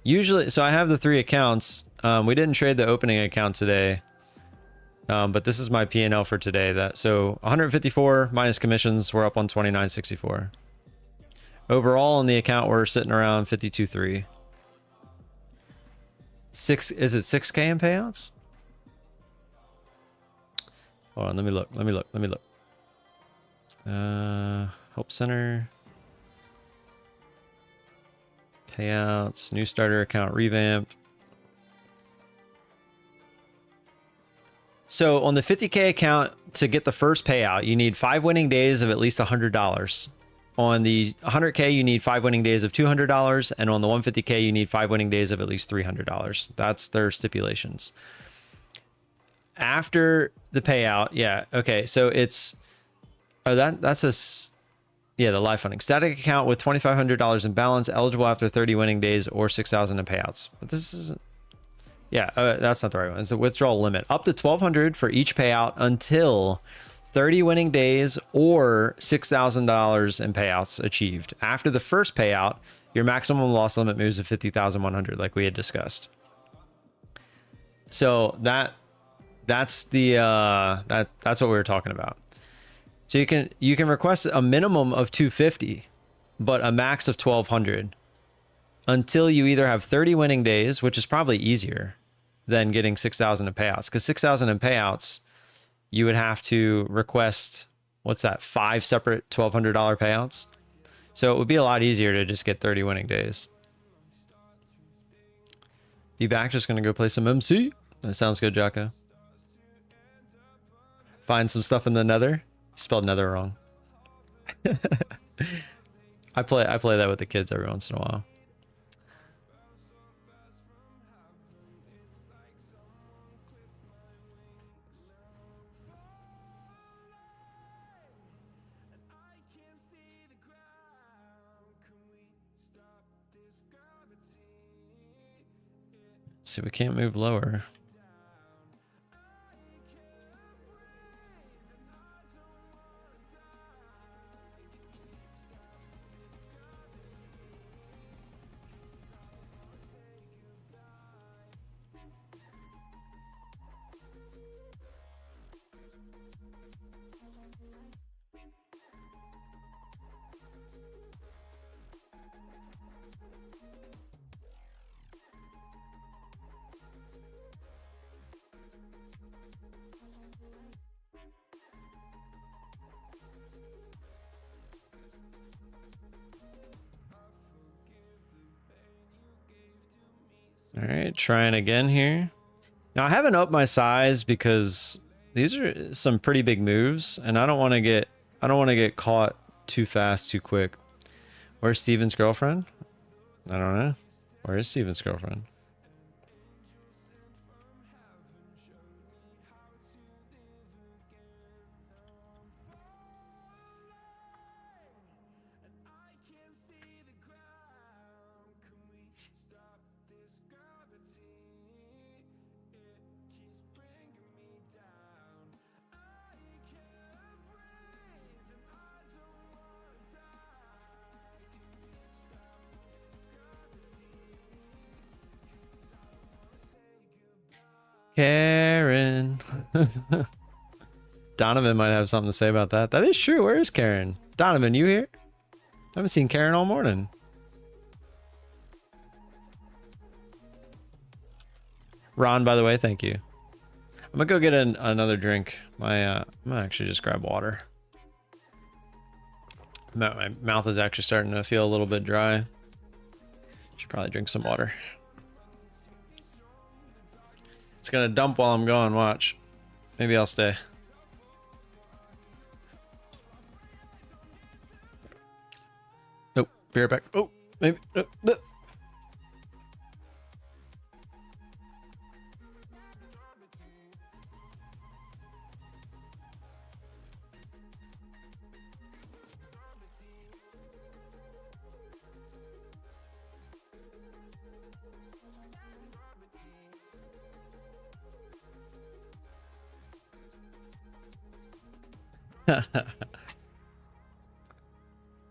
Usually, so I have the 3 accounts. We didn't trade the opening account today. But this is my P&L for today. So 154 minus commissions, we're up on 29.64. Overall on the account, we're sitting around 52.3. Is it 6K in payouts? Hold on, let me look. Help Center. Payouts, new starter account revamped. So on the 50K account, to get the first payout, you need 5 winning days of at least $100. On the 100K, you need 5 winning days of $200. And on the 150K, you need 5 winning days of at least $300. That's their stipulations. After the payout, yeah, okay, so it's, oh, that's the live funding. Static account with $2,500 in balance, eligible after 30 winning days or 6,000 in payouts. But this isn't, yeah, that's not the right one. It's a withdrawal limit. Up to $1,200 for each payout until 30 winning days or $6,000 in payouts achieved. After the first payout, your maximum loss limit moves to 50,100, like we had discussed. So that's the that's what we were talking about. So you can request a minimum of 250, but a max of 1,200 until you either have 30 winning days, which is probably easier than getting 6,000 in payouts, because 6,000 in payouts, you would have to request, what's that, 5 separate $1,200 payouts. So it would be a lot easier to just get 30 winning days. Be back, just gonna go play some MC. That sounds good, Jocko. Find some stuff in the nether. You spelled nether wrong. I play that with the kids every once in a while. See, we can't move lower. All right, trying again here. Now I haven't upped my size because these are some pretty big moves, and I don't want to get caught too fast, too quick. Where's Steven's girlfriend? I don't know. Where is Steven's girlfriend? Karen. Donovan might have something to say about that. That is true. Where is Karen? Donovan, you here? I haven't seen Karen all morning. Ron, by the way, thank you. I'm gonna go get another drink. I'm gonna actually just grab water. My mouth is actually starting to feel a little bit dry. Should probably drink some water. It's gonna dump while I'm going, watch. Maybe I'll stay. Nope, be right back. Oh, maybe. No.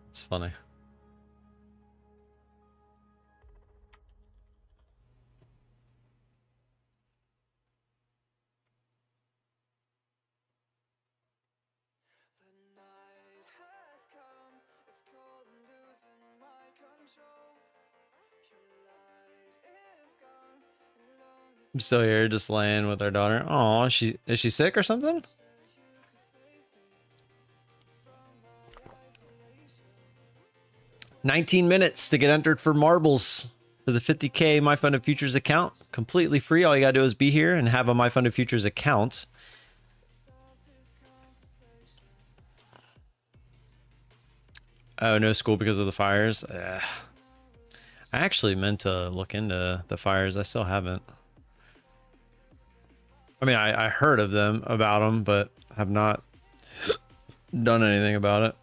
It's funny. I'm still here, just laying with our daughter. Oh, is she sick or something? $19 minutes to get entered for marbles for the 50K My Funded Futures account. Completely free. All you gotta do is be here and have a My Funded Futures account. Oh, no school because of the fires. I actually meant to look into the fires. I still haven't. I mean, I heard of them, about them, but have not done anything about it.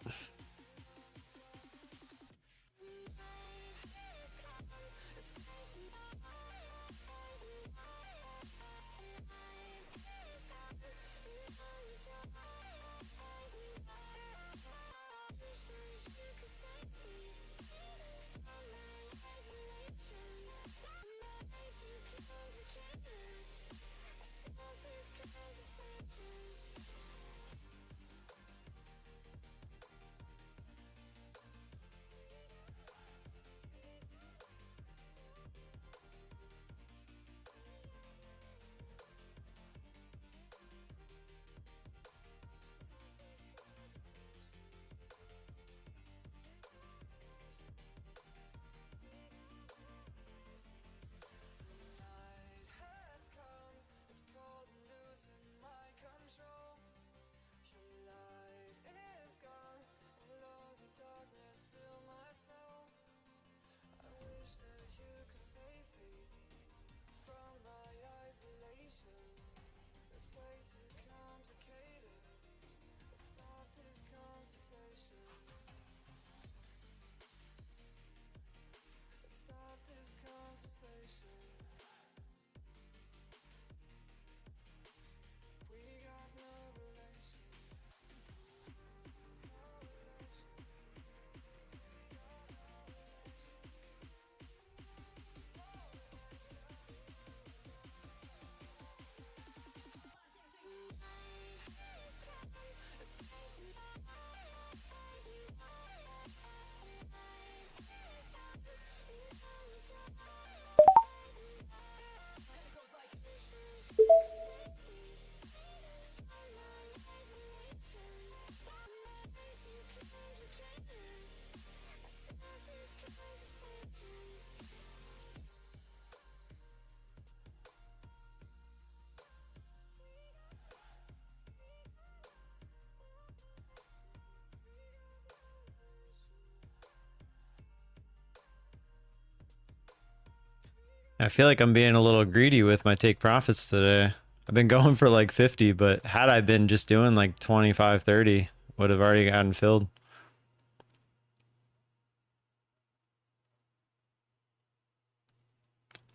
I feel like I'm being a little greedy with my take profits today. I've been going for like 50, but had I been just doing like 25, 30, would have already gotten filled.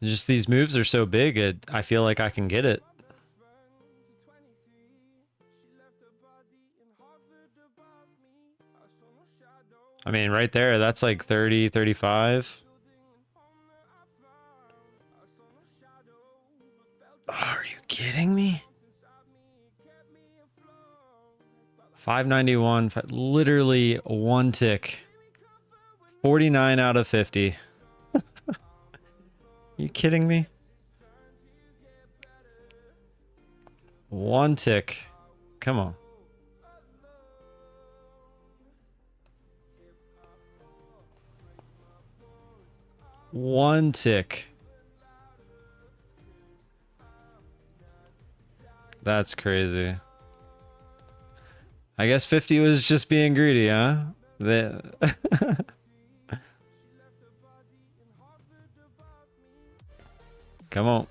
Just these moves are so big, I feel like I can get it. I mean, right there, that's like 30, 35. Oh, are you kidding me? 591, literally one tick. 49 out of 50. You kidding me? One tick. Come on. One tick. That's crazy. I guess 50 was just being greedy, huh? Come on.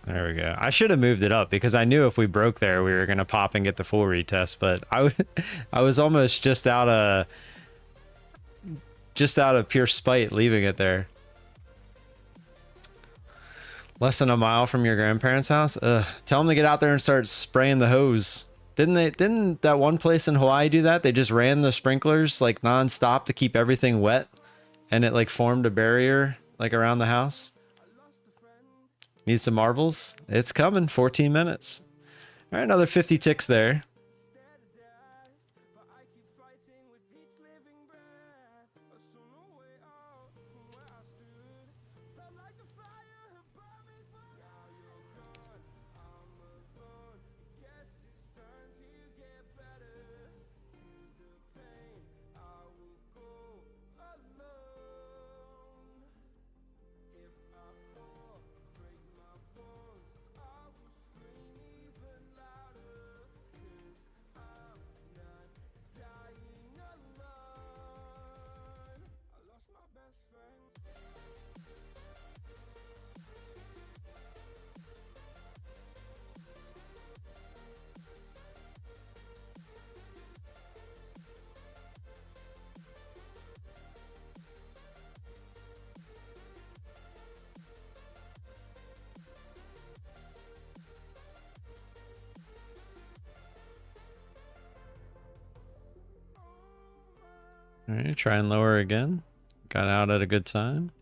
There we go. I should have moved it up because I knew if we broke there, we were going to pop and get the full retest, but I was almost just out of pure spite leaving it there. Less than a mile from your grandparents' house? Ugh. Tell them to get out there and start spraying the hose. Didn't that one place in Hawaii do that? They just ran the sprinklers like non-stop to keep everything wet, and it like formed a barrier like around the house. Need some marbles? It's coming. 14 minutes. All right, another 50 ticks there. All right, try and lower again. Got out at a good time.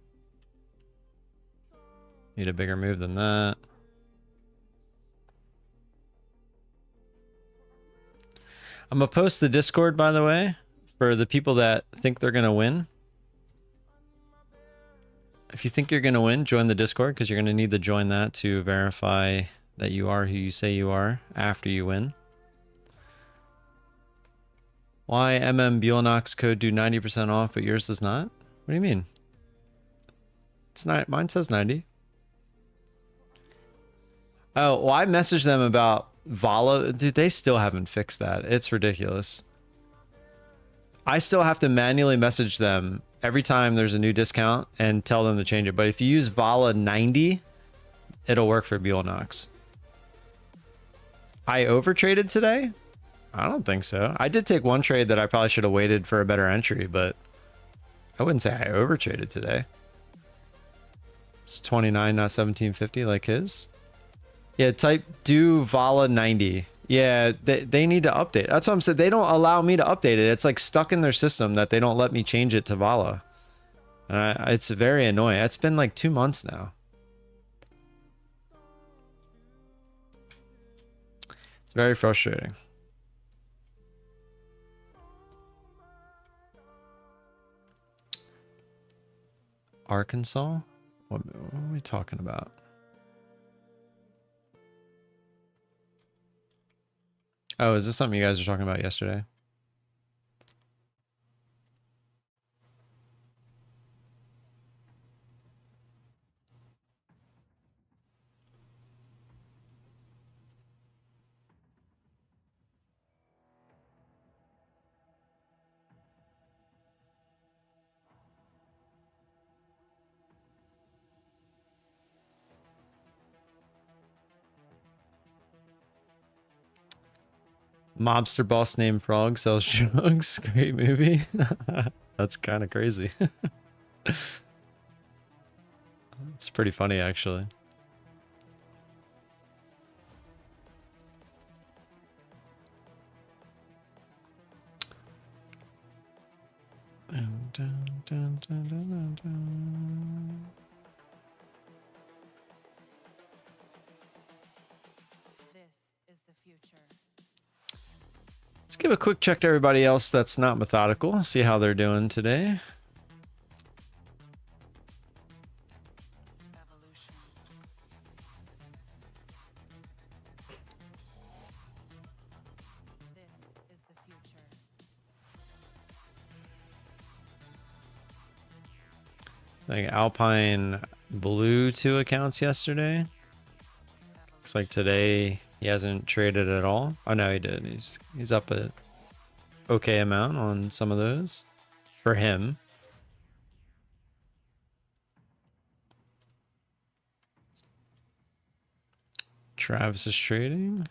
Need a bigger move than that. I'm gonna post the Discord, by the way, for the people that think they're gonna win. If you think you're gonna win, join the Discord, because you're gonna need to join that to verify that you are who you say you are after you win. Why Bulenox code do 90% off, but yours does not? What do you mean? It's not. Mine says 90. Oh, well, I messaged them about VOLA. Dude, they still haven't fixed that. It's ridiculous. I still have to manually message them every time there's a new discount and tell them to change it. But if you use VOLA 90, it'll work for Bulenox. I overtraded today? I don't think so. I did take one trade that I probably should have waited for a better entry, but I wouldn't say I overtraded today. It's 29, not 1750 like his. Yeah, type do VOLA 90. Yeah, they need to update. That's what I'm saying. They don't allow me to update it. It's like stuck in their system that they don't let me change it to VOLA. And it's very annoying. It's been like 2 months now. It's very frustrating. Arkansas? What are we talking about? Oh, is this something you guys were talking about yesterday? Mobster boss named Frog sells drugs. Great movie. That's kind of crazy. It's pretty funny, actually. Let's give a quick check to everybody else that's not methodical. See how they're doing today. I think Alpine blew 2 accounts yesterday. Looks like today he hasn't traded at all. Oh no, he did. He's up a okay amount on some of those for him. Travis is trading.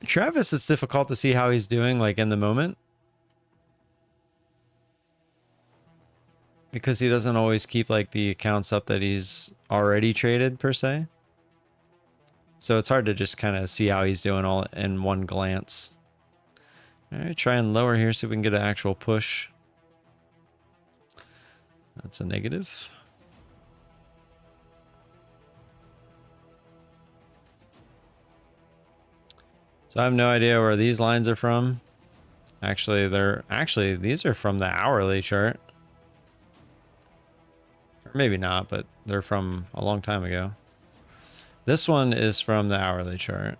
Travis, it's difficult to see how he's doing like in the moment, because he doesn't always keep like the accounts up that he's already traded per se. So it's hard to just kind of see how he's doing all in one glance. All right, try and lower here so we can get an actual push. That's a negative. So I have no idea where these lines are from. Actually, these are from the hourly chart. Or maybe not, but they're from a long time ago. This one is from the hourly chart.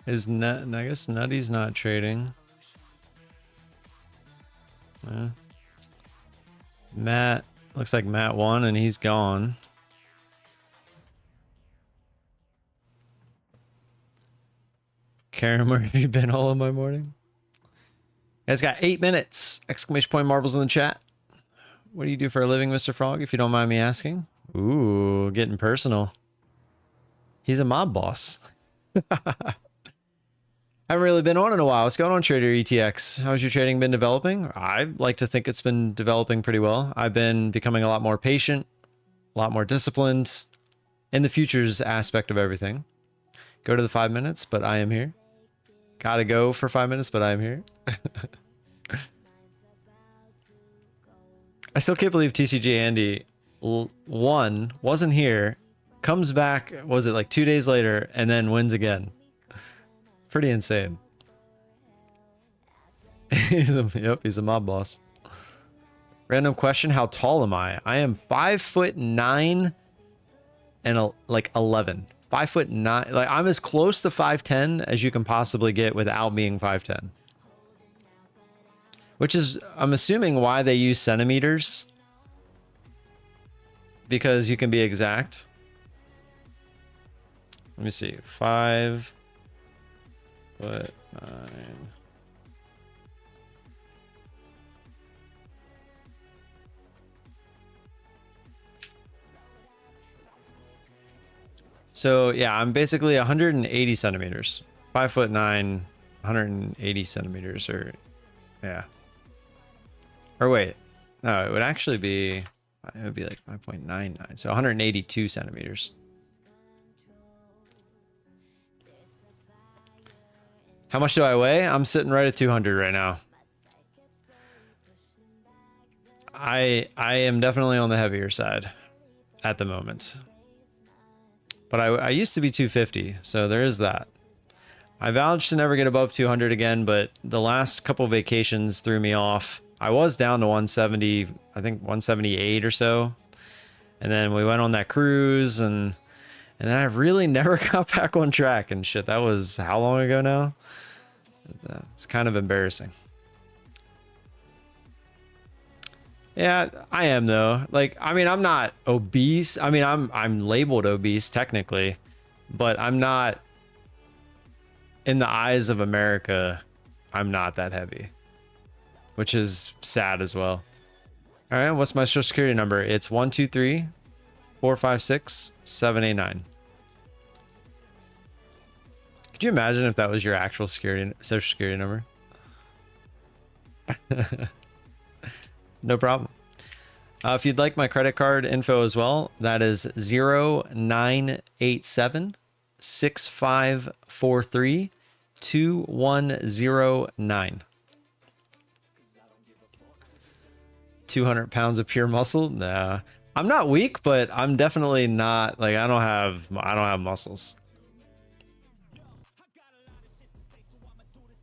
Is Nut? I guess Nutty's not trading. Matt, looks like Matt won and he's gone. Karen, where have you been all of my morning? You guys got 8 minutes! Exclamation point marbles in the chat. What do you do for a living, Mr. Frog, if you don't mind me asking? Ooh, getting personal. He's a mob boss. Haven't really been on in a while. What's going on, Trader ETX? How's your trading been developing? I like to think it's been developing pretty well. I've been becoming a lot more patient, a lot more disciplined in the futures aspect of everything. Go to the 5 minutes, but I am here. Gotta go for 5 minutes, but I am here. I still can't believe TCG Andy won, wasn't here, comes back, was it like 2 days later, and then wins again. Pretty insane. He's a mob boss. Random question, how tall am I? I am 5'9" and like 11. 5'9", like I'm as close to 5'10" as you can possibly get without being 5'10". Which is, I'm assuming, why they use centimeters. Because you can be exact. Let me see, 5'9". So yeah, I'm basically 180 centimeters. 5'9", 180 centimeters, or yeah. Or wait, no, it would actually be, it would be like 5.99, so 182 centimeters. How much do I weigh? I'm sitting right at 200 right now. I am definitely on the heavier side at the moment. But I used to be 250, so there is that. I vowed to never get above 200 again, but the last couple vacations threw me off. I was down to 170, I think 178 or so. And then we went on that cruise, and then I really never got back on track and shit. That was how long ago now? It's kind of embarrassing. Yeah, I am though. Like, I mean, I'm not obese. I mean, I'm labeled obese technically, but I'm not, in the eyes of America, I'm not that heavy, which is sad as well. All right, what's my social security number? It's 123-456-789. Could you imagine if that was your actual social security number? No problem. If you'd like my credit card info as well, that is 0987-6543-2109. 200 pounds of pure muscle? Nah. I'm not weak, but I'm definitely not like I don't have muscles.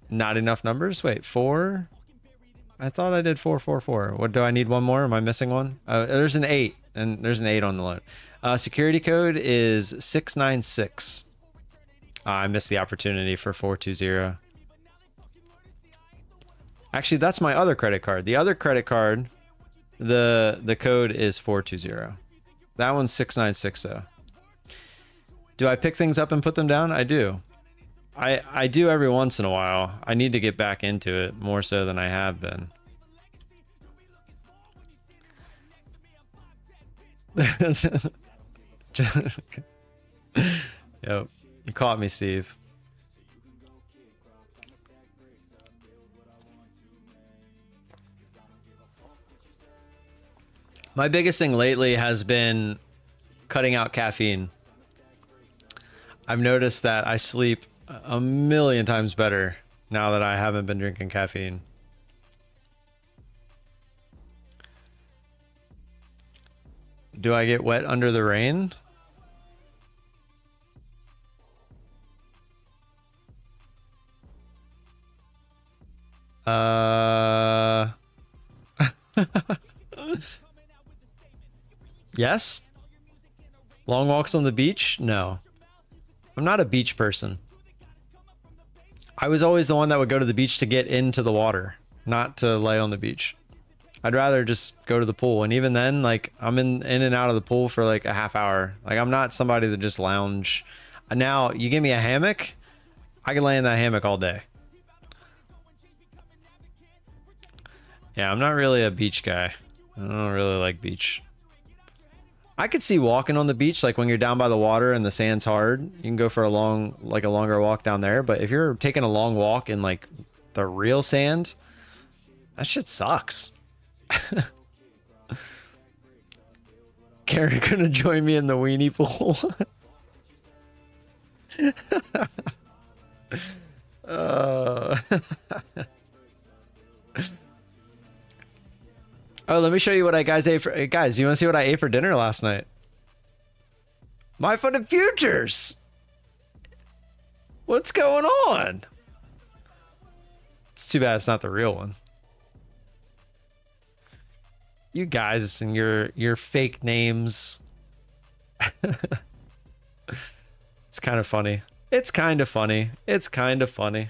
Not enough numbers? Wait, 4? I thought I did 444. What do I need? One more? Am I missing one? There's an 8, and there's an 8 on the loan. Security code is 696. I missed the opportunity for 420. Actually, that's my other credit card. The other credit card, the code is 420. That one's 696 though. Do I pick things up and put them down? I do. I do every once in a while. I need to get back into it more so than I have been. Yep. You caught me, Steve. My biggest thing lately has been cutting out caffeine. I've noticed that I sleep a million times better now that I haven't been drinking caffeine. Do I get wet under the rain? Yes? Long walks on the beach? No. I'm not a beach person. I was always the one that would go to the beach to get into the water, not to lay on the beach. I'd rather just go to the pool. And even then, like, I'm in and out of the pool for like a half hour. Like, I'm not somebody that just lounge. Now, you give me a hammock, I can lay in that hammock all day. Yeah, I'm not really a beach guy. I don't really like beach. I could see walking on the beach, like when you're down by the water and the sand's hard, you can go for a longer walk down there. But if you're taking a long walk in like the real sand, that shit sucks. Karen gonna join me in the weenie pool. Oh, let me show you what I ate for... Guys, you want to see what I ate for dinner last night? My Footed Futures! What's going on? It's too bad it's not the real one. You guys and your fake names. It's kind of funny. It's kind of funny. It's kind of funny.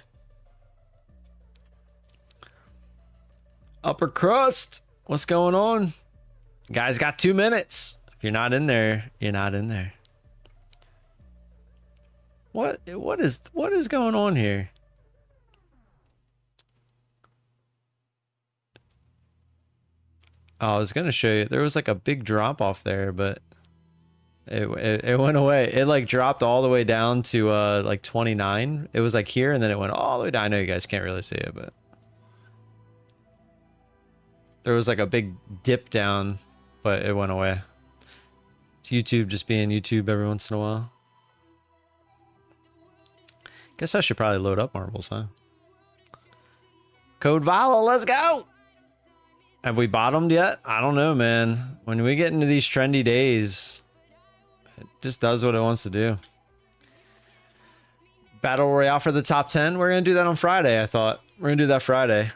Upper crust. What's going on? Guys got 2 minutes. If you're not in there, you're not in there. What is going on here? Oh, I was gonna show you. There was like a big drop off there, but it went away. It like dropped all the way down to like 29. It was like here, and then it went all the way down. I know you guys can't really see it, but there was like a big dip down, but it went away. It's YouTube just being YouTube every once in a while. Guess I should probably load up marbles, huh? Code VOLA, let's go! Have we bottomed yet? I don't know, man. When we get into these trendy days, it just does what it wants to do. Battle Royale for the top 10? We're going to do that on Friday, I thought. We're going to do that Friday.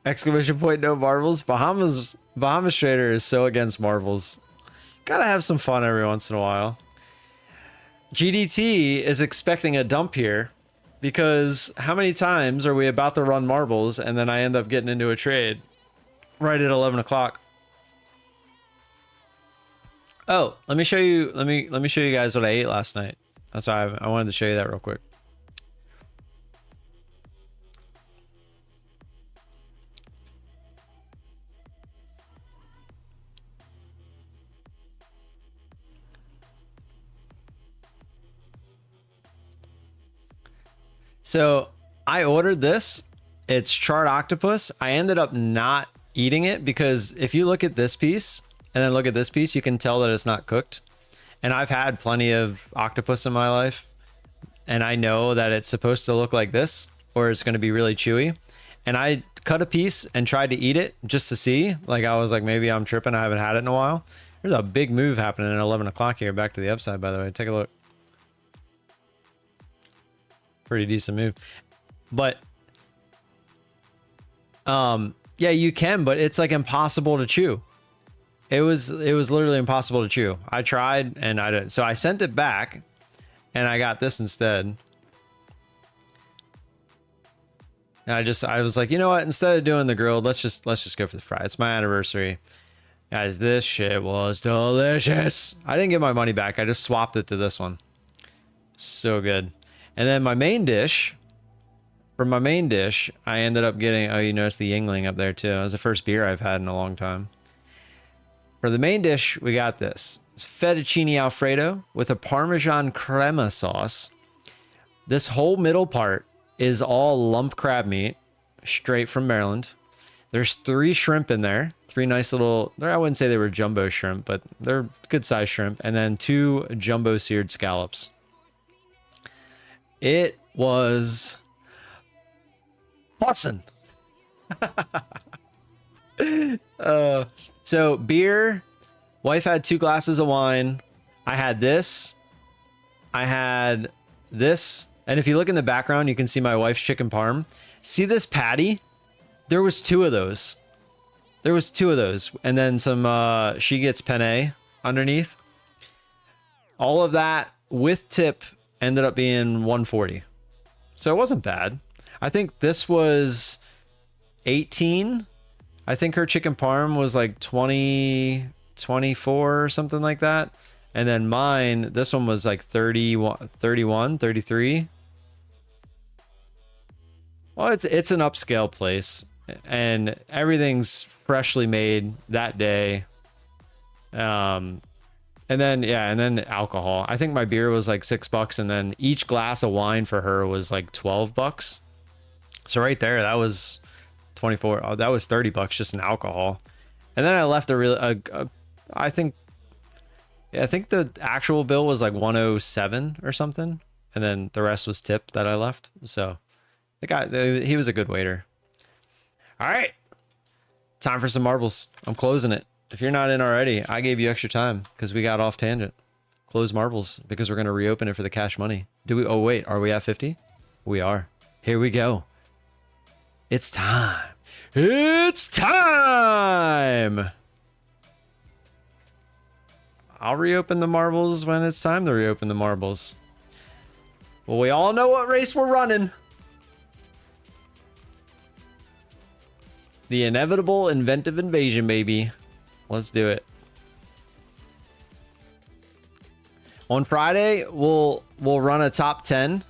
Exclamation point, no marbles. Bahamas Trader is so against marbles. Gotta have some fun every once in a while. GDT is expecting a dump here because how many times are we about to run marbles and then I end up getting into a trade right at 11 o'clock? Oh, let me show you. Let me show you guys what I ate last night. That's why I wanted to show you that real quick. So I ordered this. It's Chart Octopus. I ended up not eating it, because if you look at this piece and then look at this piece, you can tell that it's not cooked. And I've had plenty of octopus in my life, and I know that it's supposed to look like this, or it's going to be really chewy. And I cut a piece and tried to eat it just to see. Like, I was like, maybe I'm tripping. I haven't had it in a while. There's a big move happening at 11 o'clock here. Back to the upside, by the way. Take a look. Pretty decent move. But, yeah, you can, but it's like impossible to chew. It was literally impossible to chew. I tried and I didn't. So I sent it back and I got this instead. And I was like, you know what? Instead of doing the grilled, let's just go for the fry. It's my anniversary. Guys, this shit was delicious. I didn't get my money back. I just swapped it to this one. So good. And then my main dish, for my main dish, I ended up getting, oh, you notice the Yingling up there too. It was the first beer I've had in a long time. For the main dish, we got this. It's fettuccine Alfredo with a Parmesan crema sauce. This whole middle part is all lump crab meat, straight from Maryland. There's 3 shrimp in there. 3 nice little, I wouldn't say they were jumbo shrimp, but they're good sized shrimp. And then 2 jumbo seared scallops. It was awesome. So beer, wife had 2 glasses of wine. I had this. I had this. And if you look in the background, you can see my wife's chicken parm. See this patty? There was 2 of those. There was 2 of those. And then some, she gets penne underneath. All of that with tip ended up being 140. So it wasn't bad. I think this was 18. I think her chicken parm was like 20, 24 or something like that. And then mine, this one was like 31, 33. Well, it's an upscale place and everything's freshly made that day. And then alcohol. I think my beer was like $6, and then each glass of wine for her was like $12. So right there, that was 24. Oh, that was $30 just in alcohol. And then I left I think the actual bill was like 107 or something, and then the rest was tip that I left. So the guy, he was a good waiter. All right, time for some marbles. I'm closing it. If you're not in already, I gave you extra time because we got off tangent. Close marbles because we're going to reopen it for the cash money. Oh wait, are we at 50? We are. Here we go. It's time. It's time. I'll reopen the marbles when it's time to reopen the marbles. Well, we all know what race we're running. The inevitable inventive invasion, baby. Let's do it. On Friday, we'll run a top 10.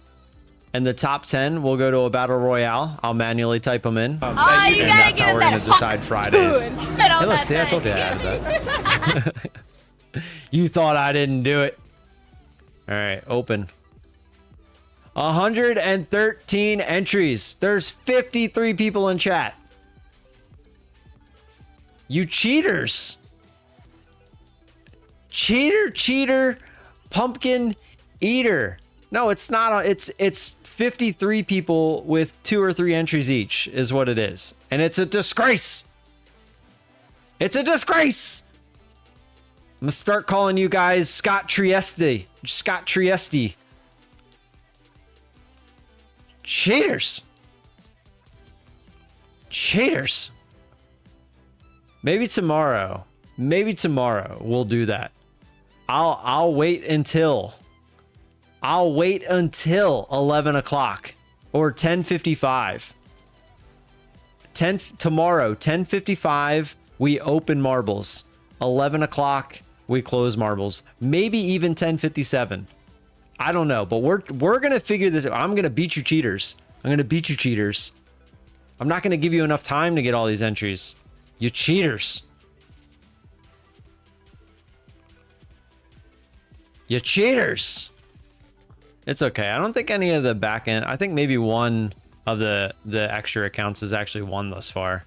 And the top 10 will go to a battle royale. I'll manually type them in. Oh, you and gotta that's give how him we're that going to decide Fridays. And spit on Hey, look, that see, I told you I added that. You thought I didn't do it. All right, open. 113 entries. There's 53 people in chat. You cheaters. Cheater, pumpkin eater. No, it's not. It's 53 people with 2 or 3 entries each is what it is. And it's a disgrace. It's a disgrace. I'm gonna start calling you guys Scott Trieste. Scott Trieste. Cheaters. Cheaters. Maybe tomorrow we'll do that. I'll wait until 11 o'clock or 10:55. Tomorrow, 10:55, we open marbles. 11 o'clock, we close marbles. Maybe even 10:57. I don't know, but we're gonna figure this out. I'm gonna beat you cheaters. I'm not gonna give you enough time to get all these entries. You cheaters. You cheaters. It's okay. I don't think any of the back end, I think maybe one of the extra accounts has actually won thus far.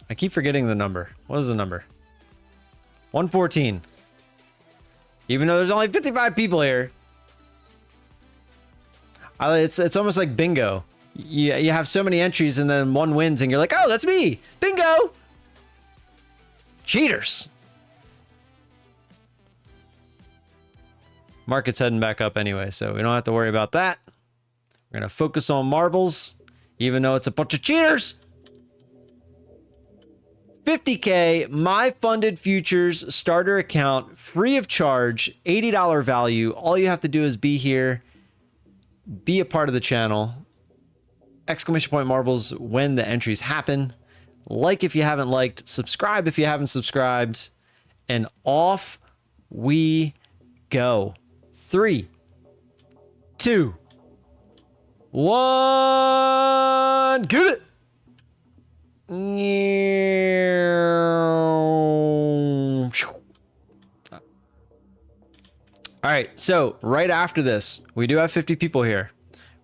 I keep forgetting the number. What is the number? 114. Even though there's only 55 people here. It's almost like bingo. You have so many entries and then one wins and you're like, oh, that's me. Bingo. Cheaters. Market's heading back up anyway, so we don't have to worry about that. We're going to focus on marbles, even though it's a bunch of cheaters. 50K, my funded futures starter account, free of charge, $80 value. All you have to do is be here, be a part of the channel. Exclamation point marbles when the entries happen. Like if you haven't liked, subscribe if you haven't subscribed, and off we go. 3, 2, 1, get it. All right, so right after this, we do have 50 people here.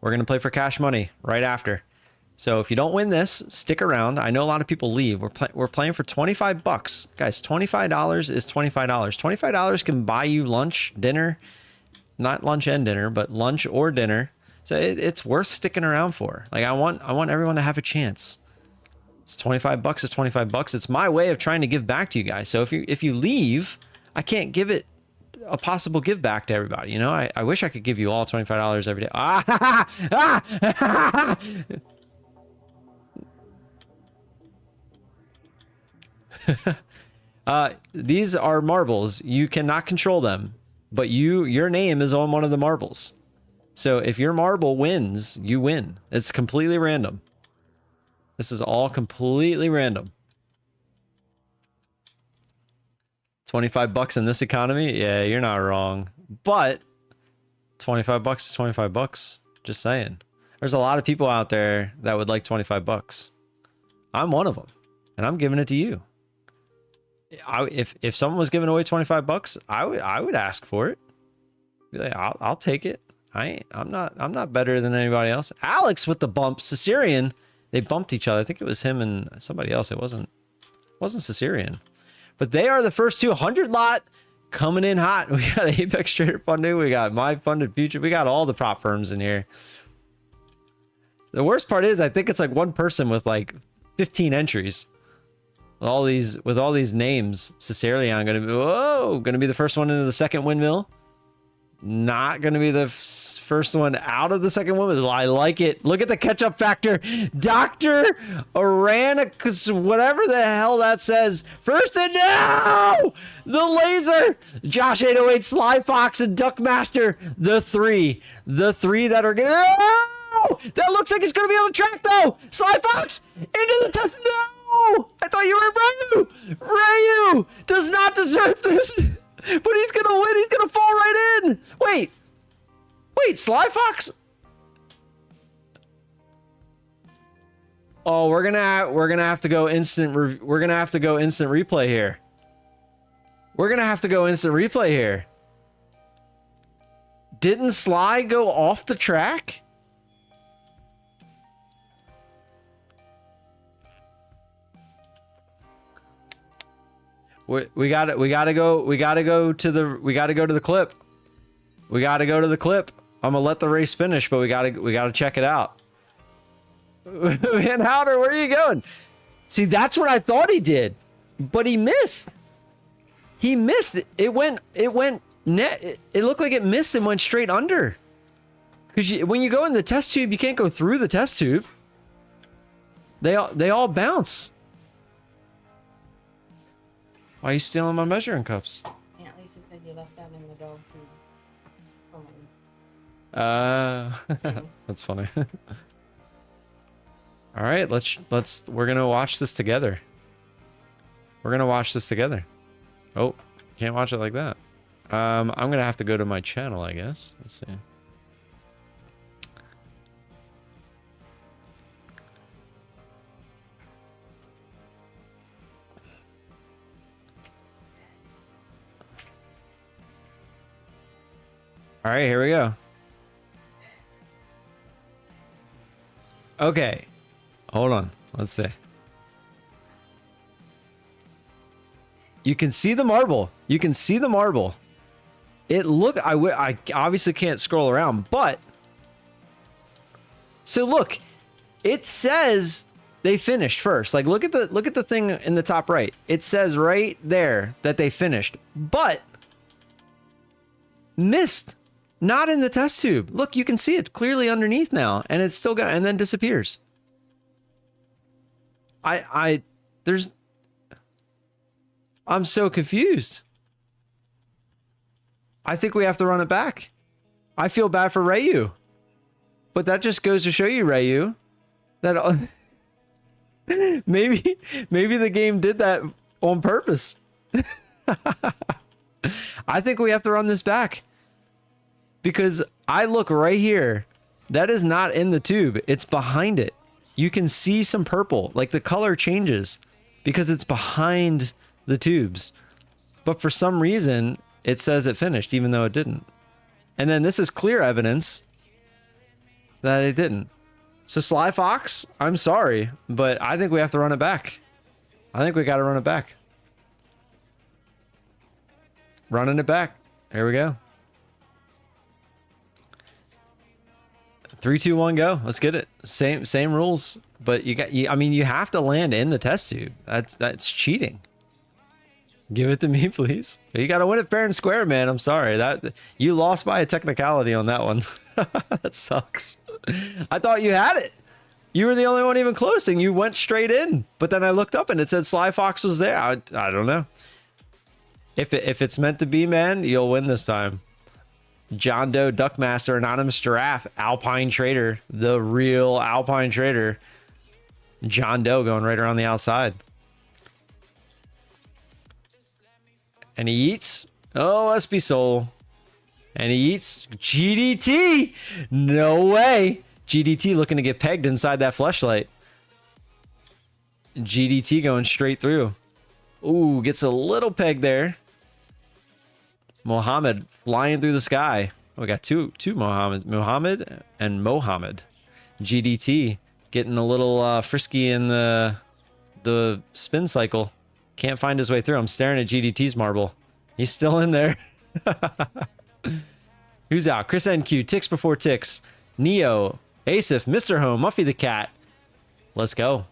We're going to play for cash money right after. So if you don't win this, stick around. I know a lot of people leave. We're playing for 25 bucks. Guys, $25 is $25. $25 can buy you lunch, dinner, not lunch and dinner, but lunch or dinner. So it's worth sticking around for. Like I want everyone to have a chance. It's 25 bucks is 25 bucks. It's my way of trying to give back to you guys. So if you leave, I can't give it a possible give back to everybody. You know, I wish I could give you all $25 every day. These are marbles. You cannot control them, but your name is on one of the marbles. So if your marble wins, you win. It's completely random. This is all completely random. 25 bucks in this economy? Yeah, you're not wrong. But 25 bucks is 25 bucks. Just saying. There's a lot of people out there that would like 25 bucks. I'm one of them, and I'm giving it to you. If someone was giving away 25 bucks, I would ask for it. Be like, I'll take it. I'm not better than anybody else. Alex with the bump. Caesarean, they bumped each other. I think it was him and somebody else. It wasn't Caesarean. But they are the first 200 lot coming in hot. We got Apex Trader Funding. We got My Funded Future. We got all the prop firms in here. The worst part is I think it's like one person with like 15 entries. With all these names. Caesarean gonna be the first one into the second windmill. Not gonna be the first one out of the second windmill. I like it. Look at the catch-up factor. Dr. Aranicus, whatever the hell that says. First and now! The laser! Josh 808, Sly Fox, and Duckmaster. The three that are gonna... Oh! That looks like it's gonna be on the track though! Sly Fox! Into the test... No! I thought you were Rayu! Rayu does not deserve this! But he's gonna win. He's gonna fall right in. Wait, Sly Fox. Oh, we're gonna have to go instant. We're gonna have to go instant replay here. We're gonna have to go instant replay here. Didn't Sly go off the track? We gotta go to the clip. We gotta go to the clip. I'm gonna let the race finish, but we gotta check it out. Van Houder, where are you going? See, that's what I thought he did, but he missed. He missed. It went net. It looked like it missed and went straight under. Because when you go in the test tube, you can't go through the test tube. They all bounce. Why are you stealing my measuring cups? Yeah, at least you said you left them in the dog food. That's funny. All right, we're gonna watch this together. We're gonna watch this together. Oh, can't watch it like that. I'm gonna have to go to my channel, I guess. Let's see. All right, here we go. Okay, hold on. Let's see. You can see the marble. You can see the marble. It look, I obviously can't scroll around, but so look, it says they finished first. Like look at the thing in the top right. It says right there that they finished, but missed. Not in the test tube. Look, you can see it's clearly underneath now, and it's still got, and then disappears. I'm so confused. I think we have to run it back. I feel bad for Rayu, but that just goes to show you, Rayu, that maybe the game did that on purpose. I think we have to run this back. Because I look right here, that is not in the tube. It's behind it. You can see some purple, like the color changes because it's behind the tubes. But for some reason, it says it finished, even though it didn't. And then this is clear evidence that it didn't. So Sly Fox, I'm sorry, but I think we have to run it back. I think we got to run it back. Running it back. Here we go. 3, 2, 1, go. Let's get it. Same rules, but I mean, you have to land in the test tube. That's cheating. Give it to me, please. You got to win it fair and square, man. I'm sorry that you lost by a technicality on that one. That sucks. I thought you had it. You were the only one even close, and you went straight in. But then I looked up and it said Sly Fox was there. I don't know. If it's meant to be, man, you'll win this time. John Doe, Duckmaster, Anonymous Giraffe, Alpine Trader, the real Alpine Trader. John Doe going right around the outside. And he eats, oh, SB Soul. And he eats GDT. No way. GDT looking to get pegged inside that fleshlight. GDT going straight through. Ooh, gets a little peg there. Mohammed flying through the sky. We got two Mohammed. Mohammed and Mohammed. GDT getting a little frisky in the spin cycle. Can't find his way through. I'm staring at GDT's marble. He's still in there. Who's out? Chris NQ, ticks before ticks. Neo, Asif, Mr. Home, Muffy the Cat. Let's go.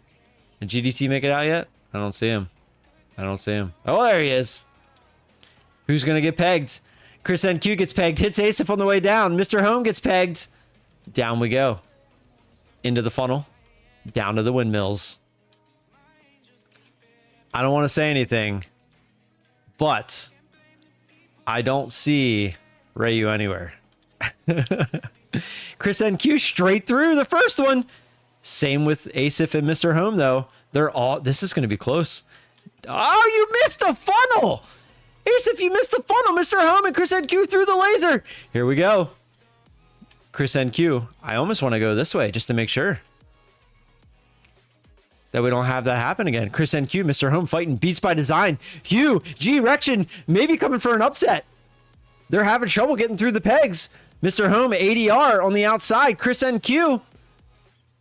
Did GDT make it out yet? I don't see him. I don't see him. Oh, there he is. Who's going to get pegged? Chris NQ gets pegged. Hits Asif on the way down. Mr. Home gets pegged. Down we go. Into the funnel. Down to the windmills. I don't want to say anything, but I don't see Rayu anywhere. Chris NQ straight through the first one. Same with Asif and Mr. Home, though. They're all... This is going to be close. Oh, you missed the funnel! Asif, you missed the funnel. Mr. Home and Chris NQ through the laser. Here we go. Chris NQ. I almost want to go this way just to make sure that we don't have that happen again. Chris NQ, Mr. Home fighting Beats by Design. Hugh, G-Rection, maybe coming for an upset. They're having trouble getting through the pegs. Mr. Home, ADR on the outside. Chris NQ.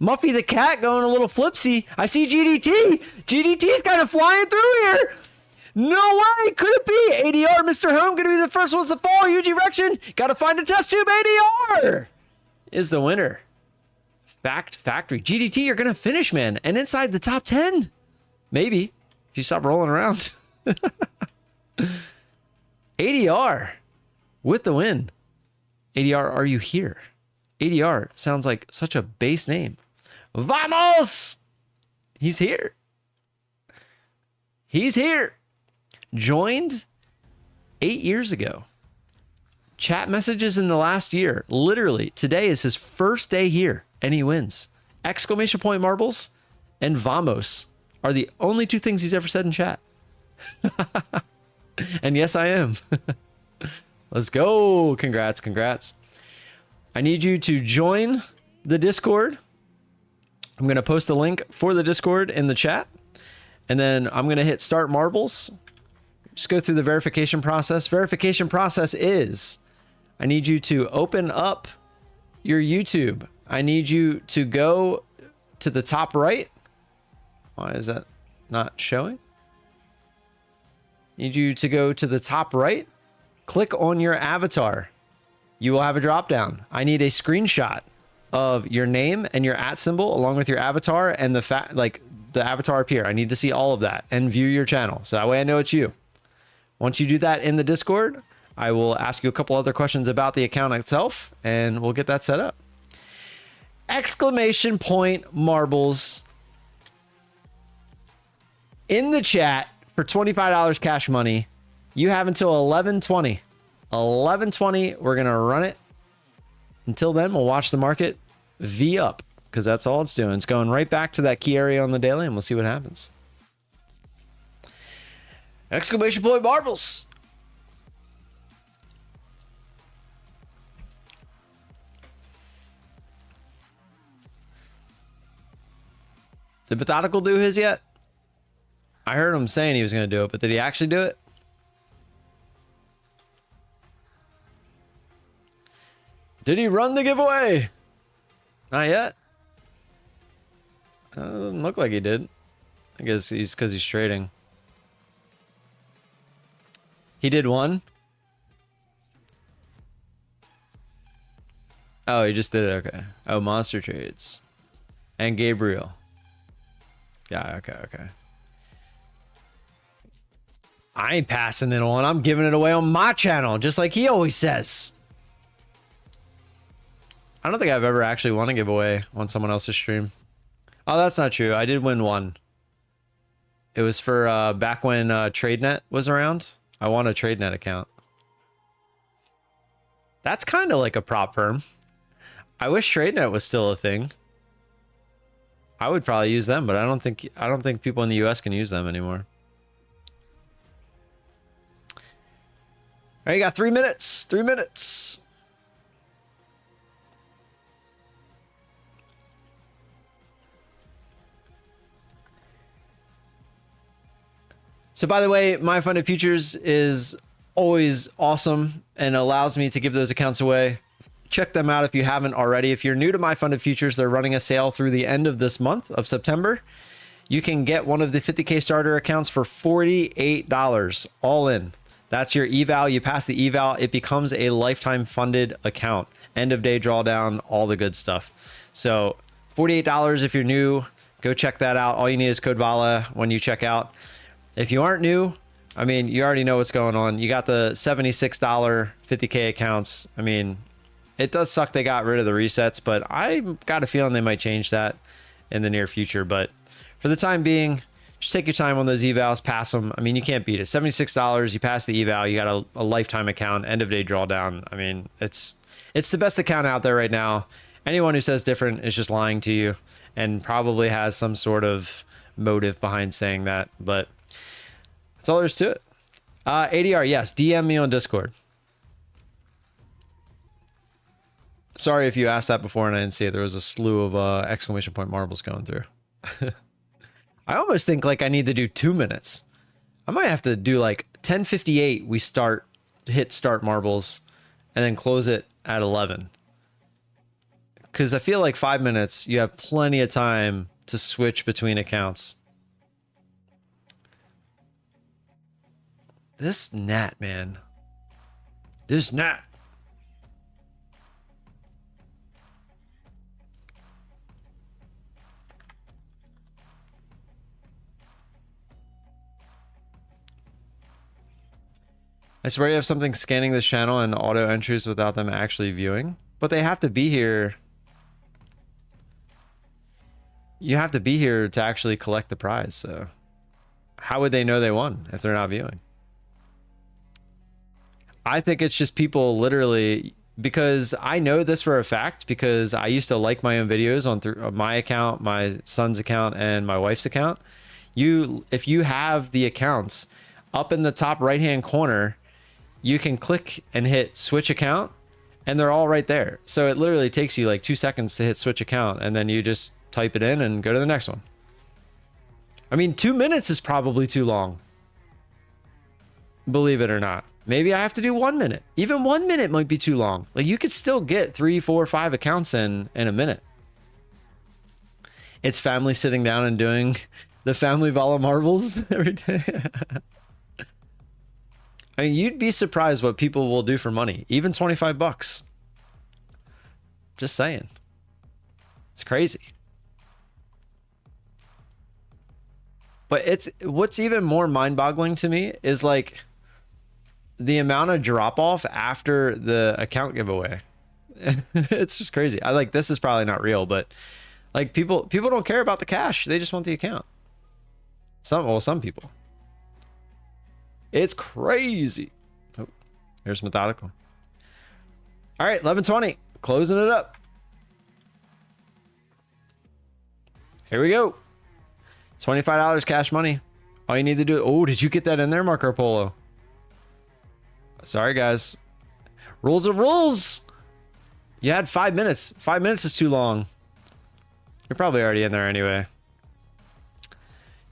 Muffy the Cat going a little flipsy. I see GDT. GDT's kind of flying through here. No way. Could it be? ADR, Mr. Home, going to be the first ones to fall. G-Rection. Got to find a test tube. ADR is the winner. Fact Factory. GDT, you're going to finish, man. And inside the top 10. Maybe. If you stop rolling around. ADR with the win. ADR, are you here? ADR sounds like such a base name. Vamos! He's here. He's here. Joined 8 years ago. Chat messages in the last year. Literally, today is his first day here, and he wins. Exclamation point marbles and vamos are the only two things he's ever said in chat. And yes, I am. Let's go. Congrats, congrats. I need you to join the Discord. I'm going to post a link for the Discord in the chat. And then I'm going to hit start marbles. Just go through the verification process. Verification process is, I need you to open up your YouTube. I need you to go to the top right. Why is that not showing? need you to go to the top right, click on your avatar. You will have a drop down. I need a screenshot of your name and your @ symbol along with your avatar and the avatar up here. I need to see all of that and view your channel. So that way I know it's you. Once you do that in the Discord, I will ask you a couple other questions about the account itself and we'll get that set up. Exclamation point marbles in the chat for $25 cash money. You have until 11:20. 11:20, we're going to run it. Until then, we'll watch the market V up because that's all it's doing. It's going right back to that key area on the daily and we'll see what happens. Exclamation point marbles. Did Methodical do his yet? I heard him saying he was going to do it, but did he actually do it? Did he run the giveaway? Not yet. Doesn't look like he did. I guess he's because he's trading. He did one. Oh, he just did it. Okay. Oh, Monster Trades. And Gabriel. Yeah, okay. I ain't passing it on. I'm giving it away on my channel, just like he always says. I don't think I've ever actually won a giveaway on someone else's stream. Oh, that's not true. I did win one. It was for back when TradeNet was around. I won a TradeNet account. That's kind of like a prop firm. I wish TradeNet was still a thing. I would probably use them, but I don't think people in the US can use them anymore. All right, you got 3 minutes. 3 minutes. So by the way, My Funded Futures is always awesome and allows me to give those accounts away. Check them out if you haven't already. If you're new to My Funded Futures, they're running a sale through the end of this month of September. You can get one of the 50K starter accounts for $48 all in. That's your eval. You pass the eval, it becomes a lifetime funded account. End of day drawdown, all the good stuff. So $48 if you're new, go check that out. All you need is code VOLA when you check out. If you aren't new, I mean, you already know what's going on. You got the $76 50K accounts. I mean, it does suck they got rid of the resets, but I got a feeling they might change that in the near future. But for the time being, just take your time on those evals, pass them. I mean, you can't beat it. $76, you pass the eval, you got a lifetime account, end of day drawdown. I mean, it's the best account out there right now. Anyone who says different is just lying to you and probably has some sort of motive behind saying that, but that's all there is to it. ADR, yes, DM me on Discord. Sorry if you asked that before and I didn't see it. There was a slew of exclamation point marbles going through. I almost think like I need to do 2 minutes. I might have to do like 10:58. We hit start marbles, and then close it at 11. Because I feel like 5 minutes, you have plenty of time to switch between accounts. This gnat, man. This gnat. I swear you have something scanning this channel and auto entries without them actually viewing. But they have to be here. You have to be here to actually collect the prize, so how would they know they won if they're not viewing? I think it's just people literally, because I know this for a fact because I used to like my own videos on my account, my son's account, and my wife's account. If you have the accounts up in the top right hand corner, you can click and hit switch account and they're all right there. So it literally takes you like 2 seconds to hit switch account and then you just type it in and go to the next one. I mean, 2 minutes is probably too long. Believe it or not. Maybe I have to do 1 minute. Even 1 minute might be too long. Like you could still get 3, 4, 5 accounts in a minute. It's family sitting down and doing the family Vola marbles every day. I mean, you'd be surprised what people will do for money. Even 25 bucks. Just saying. It's crazy. But it's what's even more mind-boggling to me is like the amount of drop-off after the account giveaway. It's just crazy. I like this is probably not real, but like people don't care about the cash. They just want the account. Some people. It's crazy. Oh, here's methodical. All right, 11:20. Closing it up. Here we go. $25 cash money. All you need to do. Oh, did you get that in there, Marco Polo? Sorry, guys. Rules are rules. You had 5 minutes. 5 minutes is too long. You're probably already in there anyway.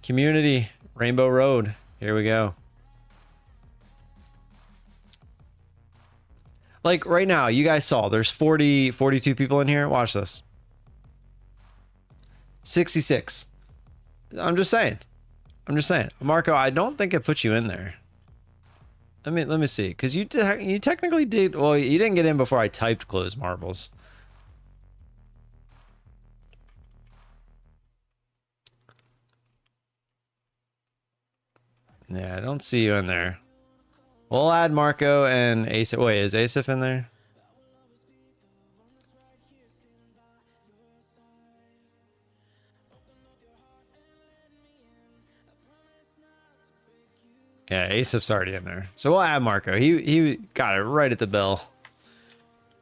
Community, Rainbow Road. Here we go. Like right now, you guys saw there's 42 people in here. Watch this. 66. I'm just saying. Marco, I don't think it put you in there. Let me see. Because you technically did. Well, you didn't get in before I typed close marbles. Yeah, I don't see you in there. We'll add Marco and Asif. Wait, is Asif in there? Yeah, Asif's already in there. So we'll add Marco. He got it right at the bell.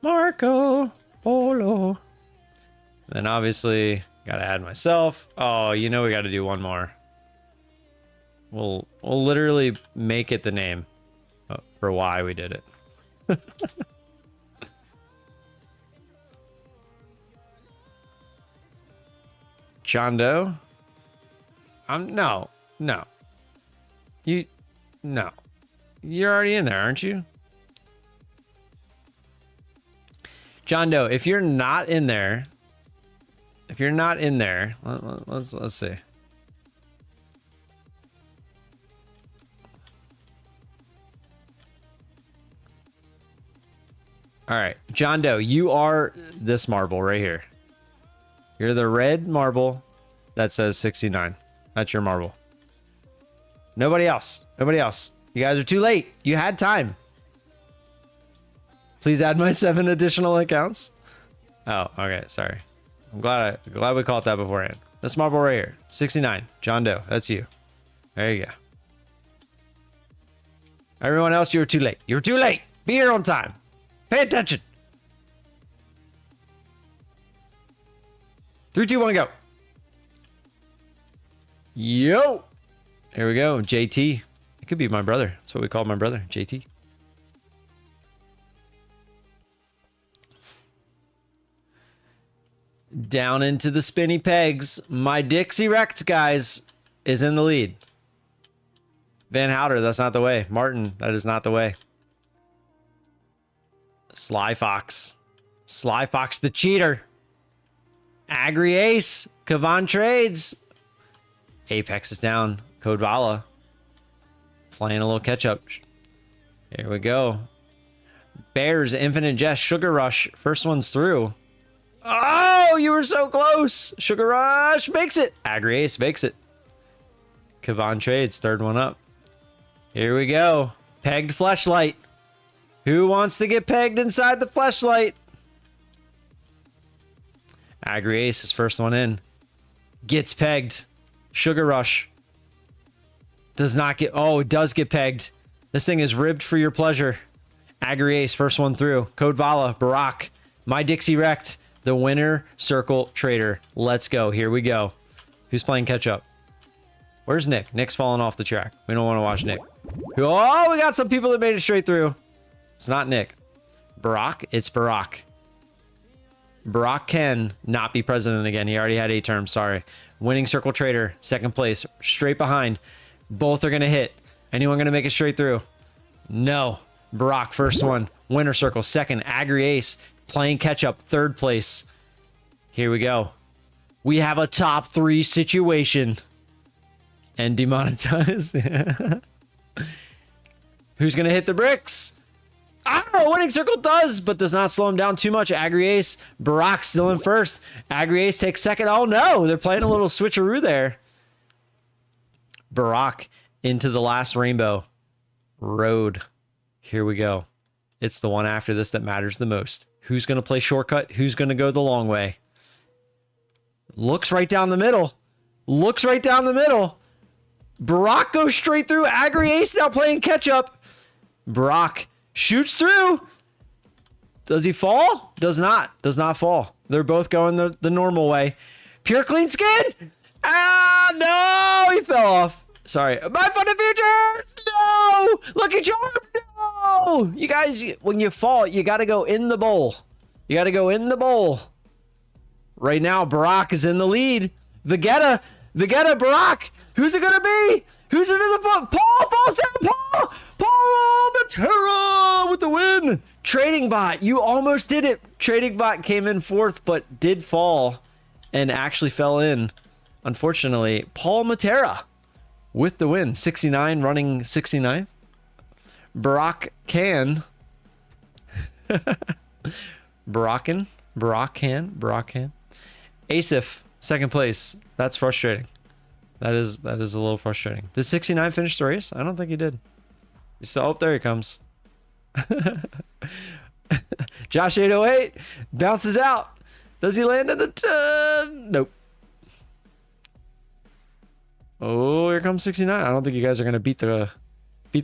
Marco Polo. Then obviously gotta add myself. Oh, you know we gotta do one more. We'll literally make it the name for why we did it. John Doe? No. No. You're already in there, aren't you? John Doe, if you're not in there, let's see. All right, John Doe, you are this marble right here. You're the red marble that says 69. That's your marble. Nobody else. You guys are too late. You had time. Please add my 7 additional accounts. Oh, okay. Sorry. I'm glad we caught that beforehand. This marble right here. 69. John Doe. That's you. There you go. Everyone else, you were too late. You were too late. Be here on time. Pay attention. 3, 2, 1, go. Yo. Here we go. JT. It could be my brother. That's what we call my brother. JT. Down into the spinny pegs. My Dixie Wrecked, guys, is in the lead. Van Houter, that's not the way. Martin, that is not the way. Sly Fox. Sly Fox the cheater. Agri Ace. Kavan Trades. Apex is down. Code VOLA. Playing a little catch up. Here we go. Bears, Infinite Jest, Sugar Rush. First one's through. Oh, you were so close. Sugar Rush makes it. Agri Ace makes it. Kavan Trades, third one up. Here we go. Pegged Fleshlight. Who wants to get pegged inside the Fleshlight? Agri Ace is first one in. Gets pegged. Sugar Rush. Does not get... Oh, it does get pegged. This thing is ribbed for your pleasure. Agri Ace, first one through. Code VOLA, Barack. My Dixie Wrecked. The winner circle trader. Let's go. Here we go. Who's playing catch up? Where's Nick? Nick's falling off the track. We don't want to watch Nick. Oh, we got some people that made it straight through. It's not Nick. Barack? It's Barack. Barack can not be president again. He already had 8 terms. Sorry. Winning circle trader. Second place. Straight behind. Both are going to hit. Anyone going to make it straight through? No. Barack, first one. Winner circle. Second. Agri Ace. Playing catch up. Third place. Here we go. We have a top 3 situation. And demonetized. Who's going to hit the bricks? Ah, winning circle does, but does not slow him down too much. Agri-Ace, Barack still in first. Agri-Ace takes second. Oh no, they're playing a little switcheroo there. Barack into the last rainbow. Road. Here we go. It's the one after this that matters the most. Who's going to play shortcut? Who's going to go the long way? Looks right down the middle. Looks right down the middle. Barack goes straight through. Agri-Ace now playing catch up. Barack shoots through. Does he fall? Does not. Does not fall. They're both going the normal way. Pure clean skin. Ah, no. He fell off. Sorry. My fun of futures. No. Lucky charm. No. You guys, when you fall, you got to go in the bowl. You got to go in the bowl. Right now, Barack is in the lead. Vegeta, Barack. Who's it going to be? Who's into the foot? Paul falls down. Paul Matera with the win. Trading Bot, you almost did it. Trading Bot came in fourth, but did fall and actually fell in. Unfortunately, Paul Matera with the win. 69 running 69. Barack can. Barack can. Asif, second place. That's frustrating. That is a little frustrating. Did 69 finish the race? I don't think he did. He still, oh, there he comes. Josh 808 bounces out. Does he land in the nope. Oh, here comes 69. I don't think you guys are gonna beat the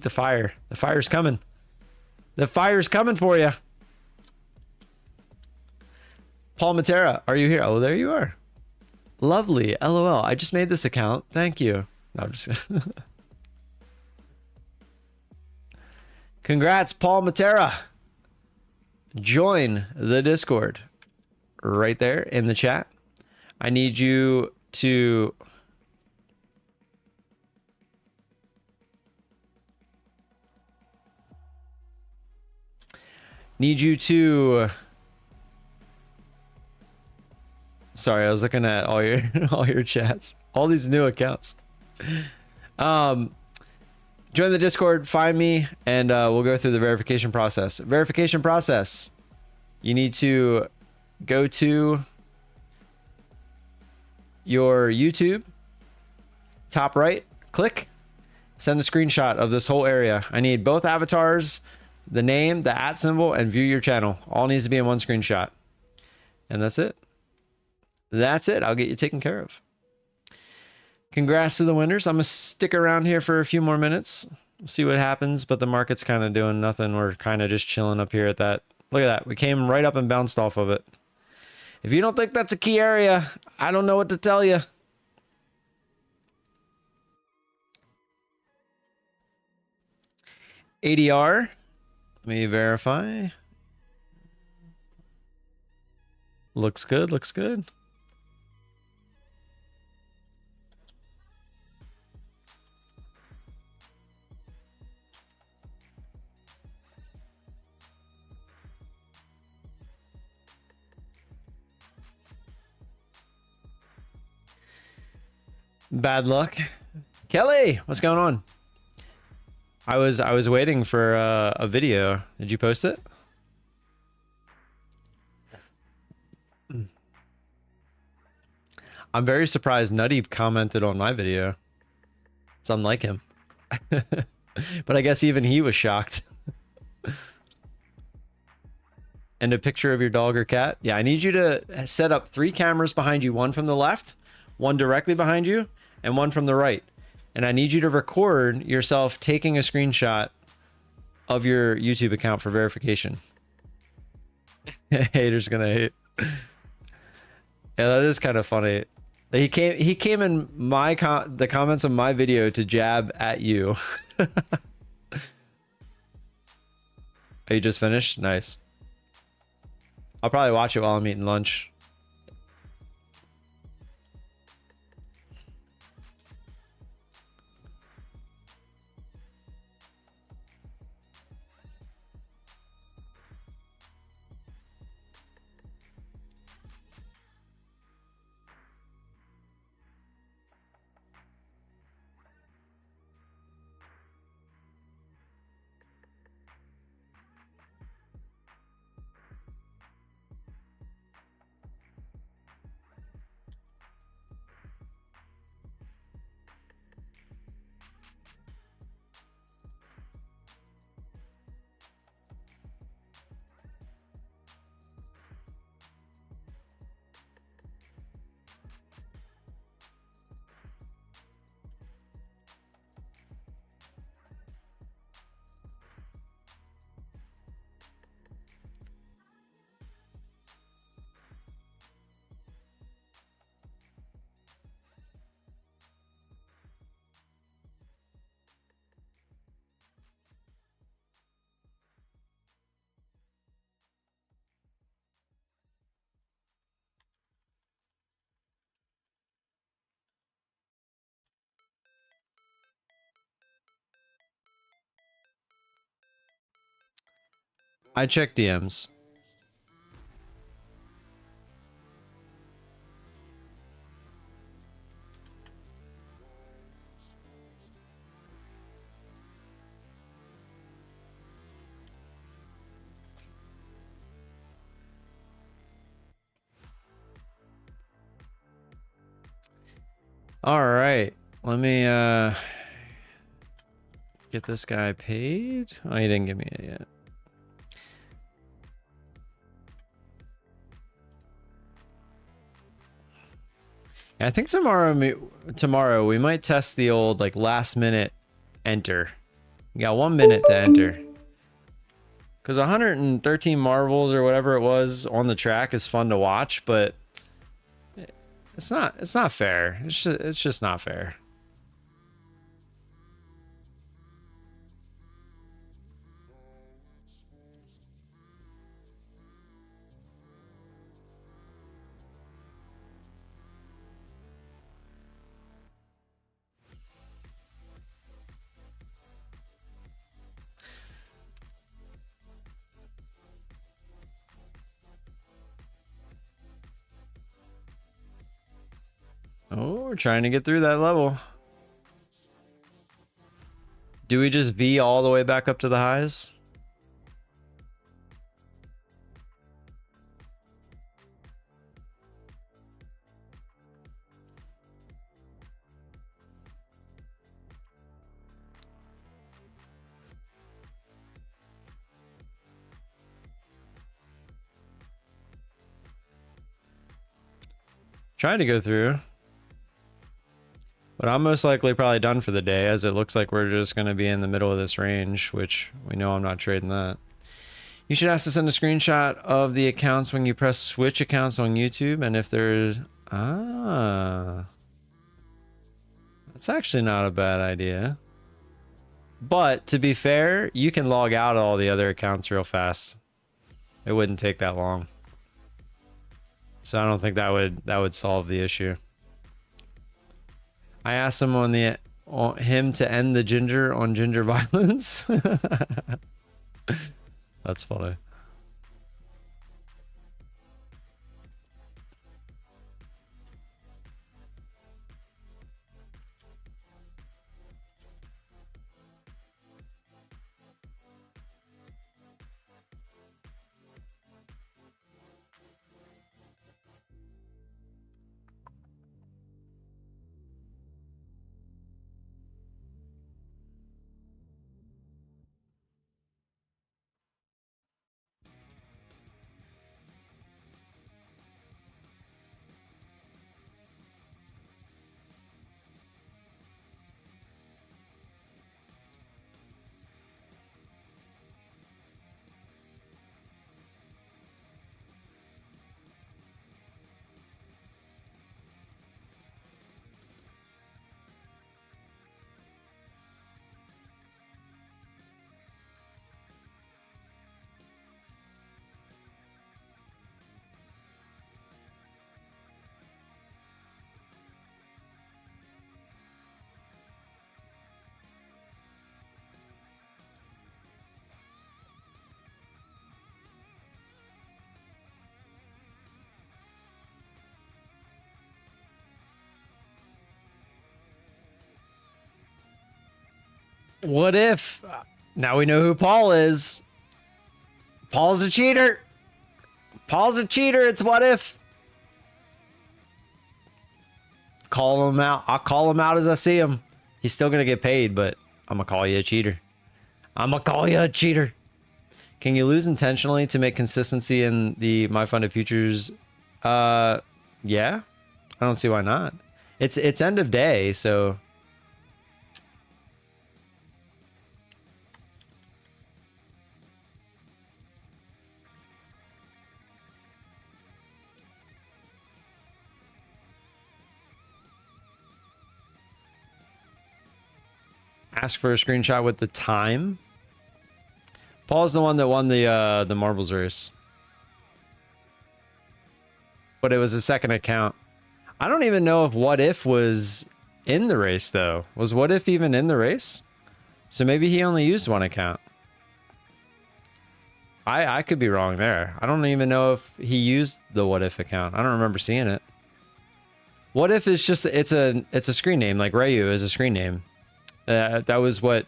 fire. The fire's coming. The fire's coming for you. Paul Matera, are you here? Oh, there you are. Lovely. LOL. I just made this account. Thank you. No, I'm just Congrats, Paul Matera. Join the Discord right there in the chat. I need you to sorry, I was looking at all your chats, all these new accounts. Join the Discord, find me, and we'll go through the verification process. Verification process. You need to go to your YouTube, top right, click, send a screenshot of this whole area. I need both avatars, the name, the @ symbol, and view your channel. All needs to be in one screenshot. And that's it. That's it. I'll get you taken care of. Congrats to the winners. I'm going to stick around here for a few more minutes, see what happens, but the market's kind of doing nothing. We're kind of just chilling up here at that. Look at that. We came right up and bounced off of it. If you don't think that's a key area, I don't know what to tell you. ADR. Let me verify. Looks good. Looks good. Bad luck. Kelly, what's going on? I was waiting for a video. Did you post it? I'm very surprised Nutty commented on my video. It's unlike him. But I guess even he was shocked. And a picture of your dog or cat. Yeah, I need you to set up 3 cameras behind you. One from the left, one directly behind you, and one from the right. And I need you to record yourself taking a screenshot of your YouTube account for verification. Haters gonna hate. Yeah, that is kind of funny. He came in the comments of my video to jab at you. Are you just finished? Nice. I'll probably watch it while I'm eating lunch. I check DMs. All right, let me get this guy paid. Oh, he didn't give me it yet. Yeah, I think tomorrow we might test the old like last minute enter. You got 1 minute to enter. Because 113 marbles or whatever it was on the track is fun to watch, but it's not fair. It's just not fair. Oh, we're trying to get through that level. Do we just V all the way back up to the highs? Trying to go through. But I'm most likely probably done for the day, as it looks like we're just going to be in the middle of this range, which we know I'm not trading that. You should ask to send a screenshot of the accounts when you press switch accounts on YouTube, and if there's... Ah. That's actually not a bad idea. But, to be fair, you can log out all the other accounts real fast. It wouldn't take that long. So I don't think that would solve the issue. I asked him him to end the ginger on ginger violence. That's funny. What if? Now we know who Paul is. Paul's a cheater. Paul's a cheater. It's what if. Call him out. I'll call him out as I see him. He's still going to get paid, but I'm going to call you a cheater. I'm going to call you a cheater. Can you lose intentionally to make consistency in the My Funded Futures? Yeah. I don't see why not. It's end of day, so... Ask for a screenshot with the time. Paul's the one that won the marbles race. But it was a second account. I don't even know if What If was in the race, though. Was What If even in the race? So maybe he only used one account. I could be wrong there. I don't even know if he used the what if account. I don't remember seeing it. What if is just it's a screen name, like Rayu is a screen name. That was what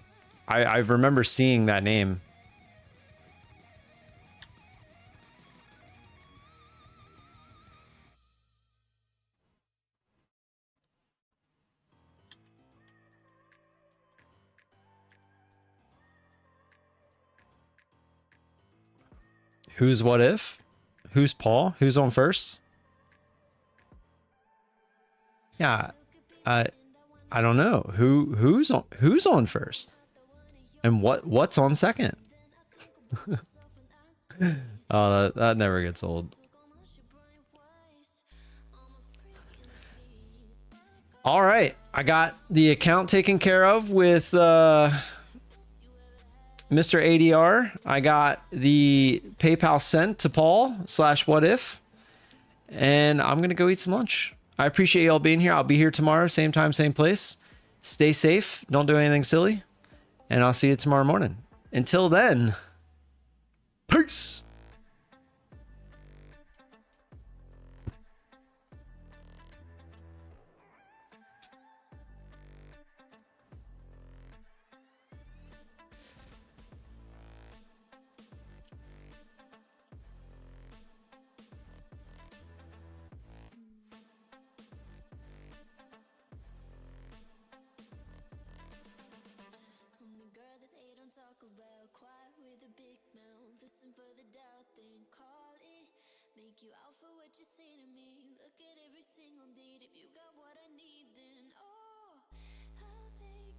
I remember seeing that name. Who's what if? Who's Paul? Who's on first? Yeah, I don't know who's on first, and what's on second. Oh, that never gets old. All right, I got the account taken care of with Mr. ADR. I got the PayPal sent to Paul / what if, and I'm gonna go eat some lunch. I appreciate y'all being here. I'll be here tomorrow, same time, same place. Stay safe. Don't do anything silly, and I'll see you tomorrow morning. Until then, peace. You out for what you say to me. Look at every single need. If you got what I need, then oh, I'll take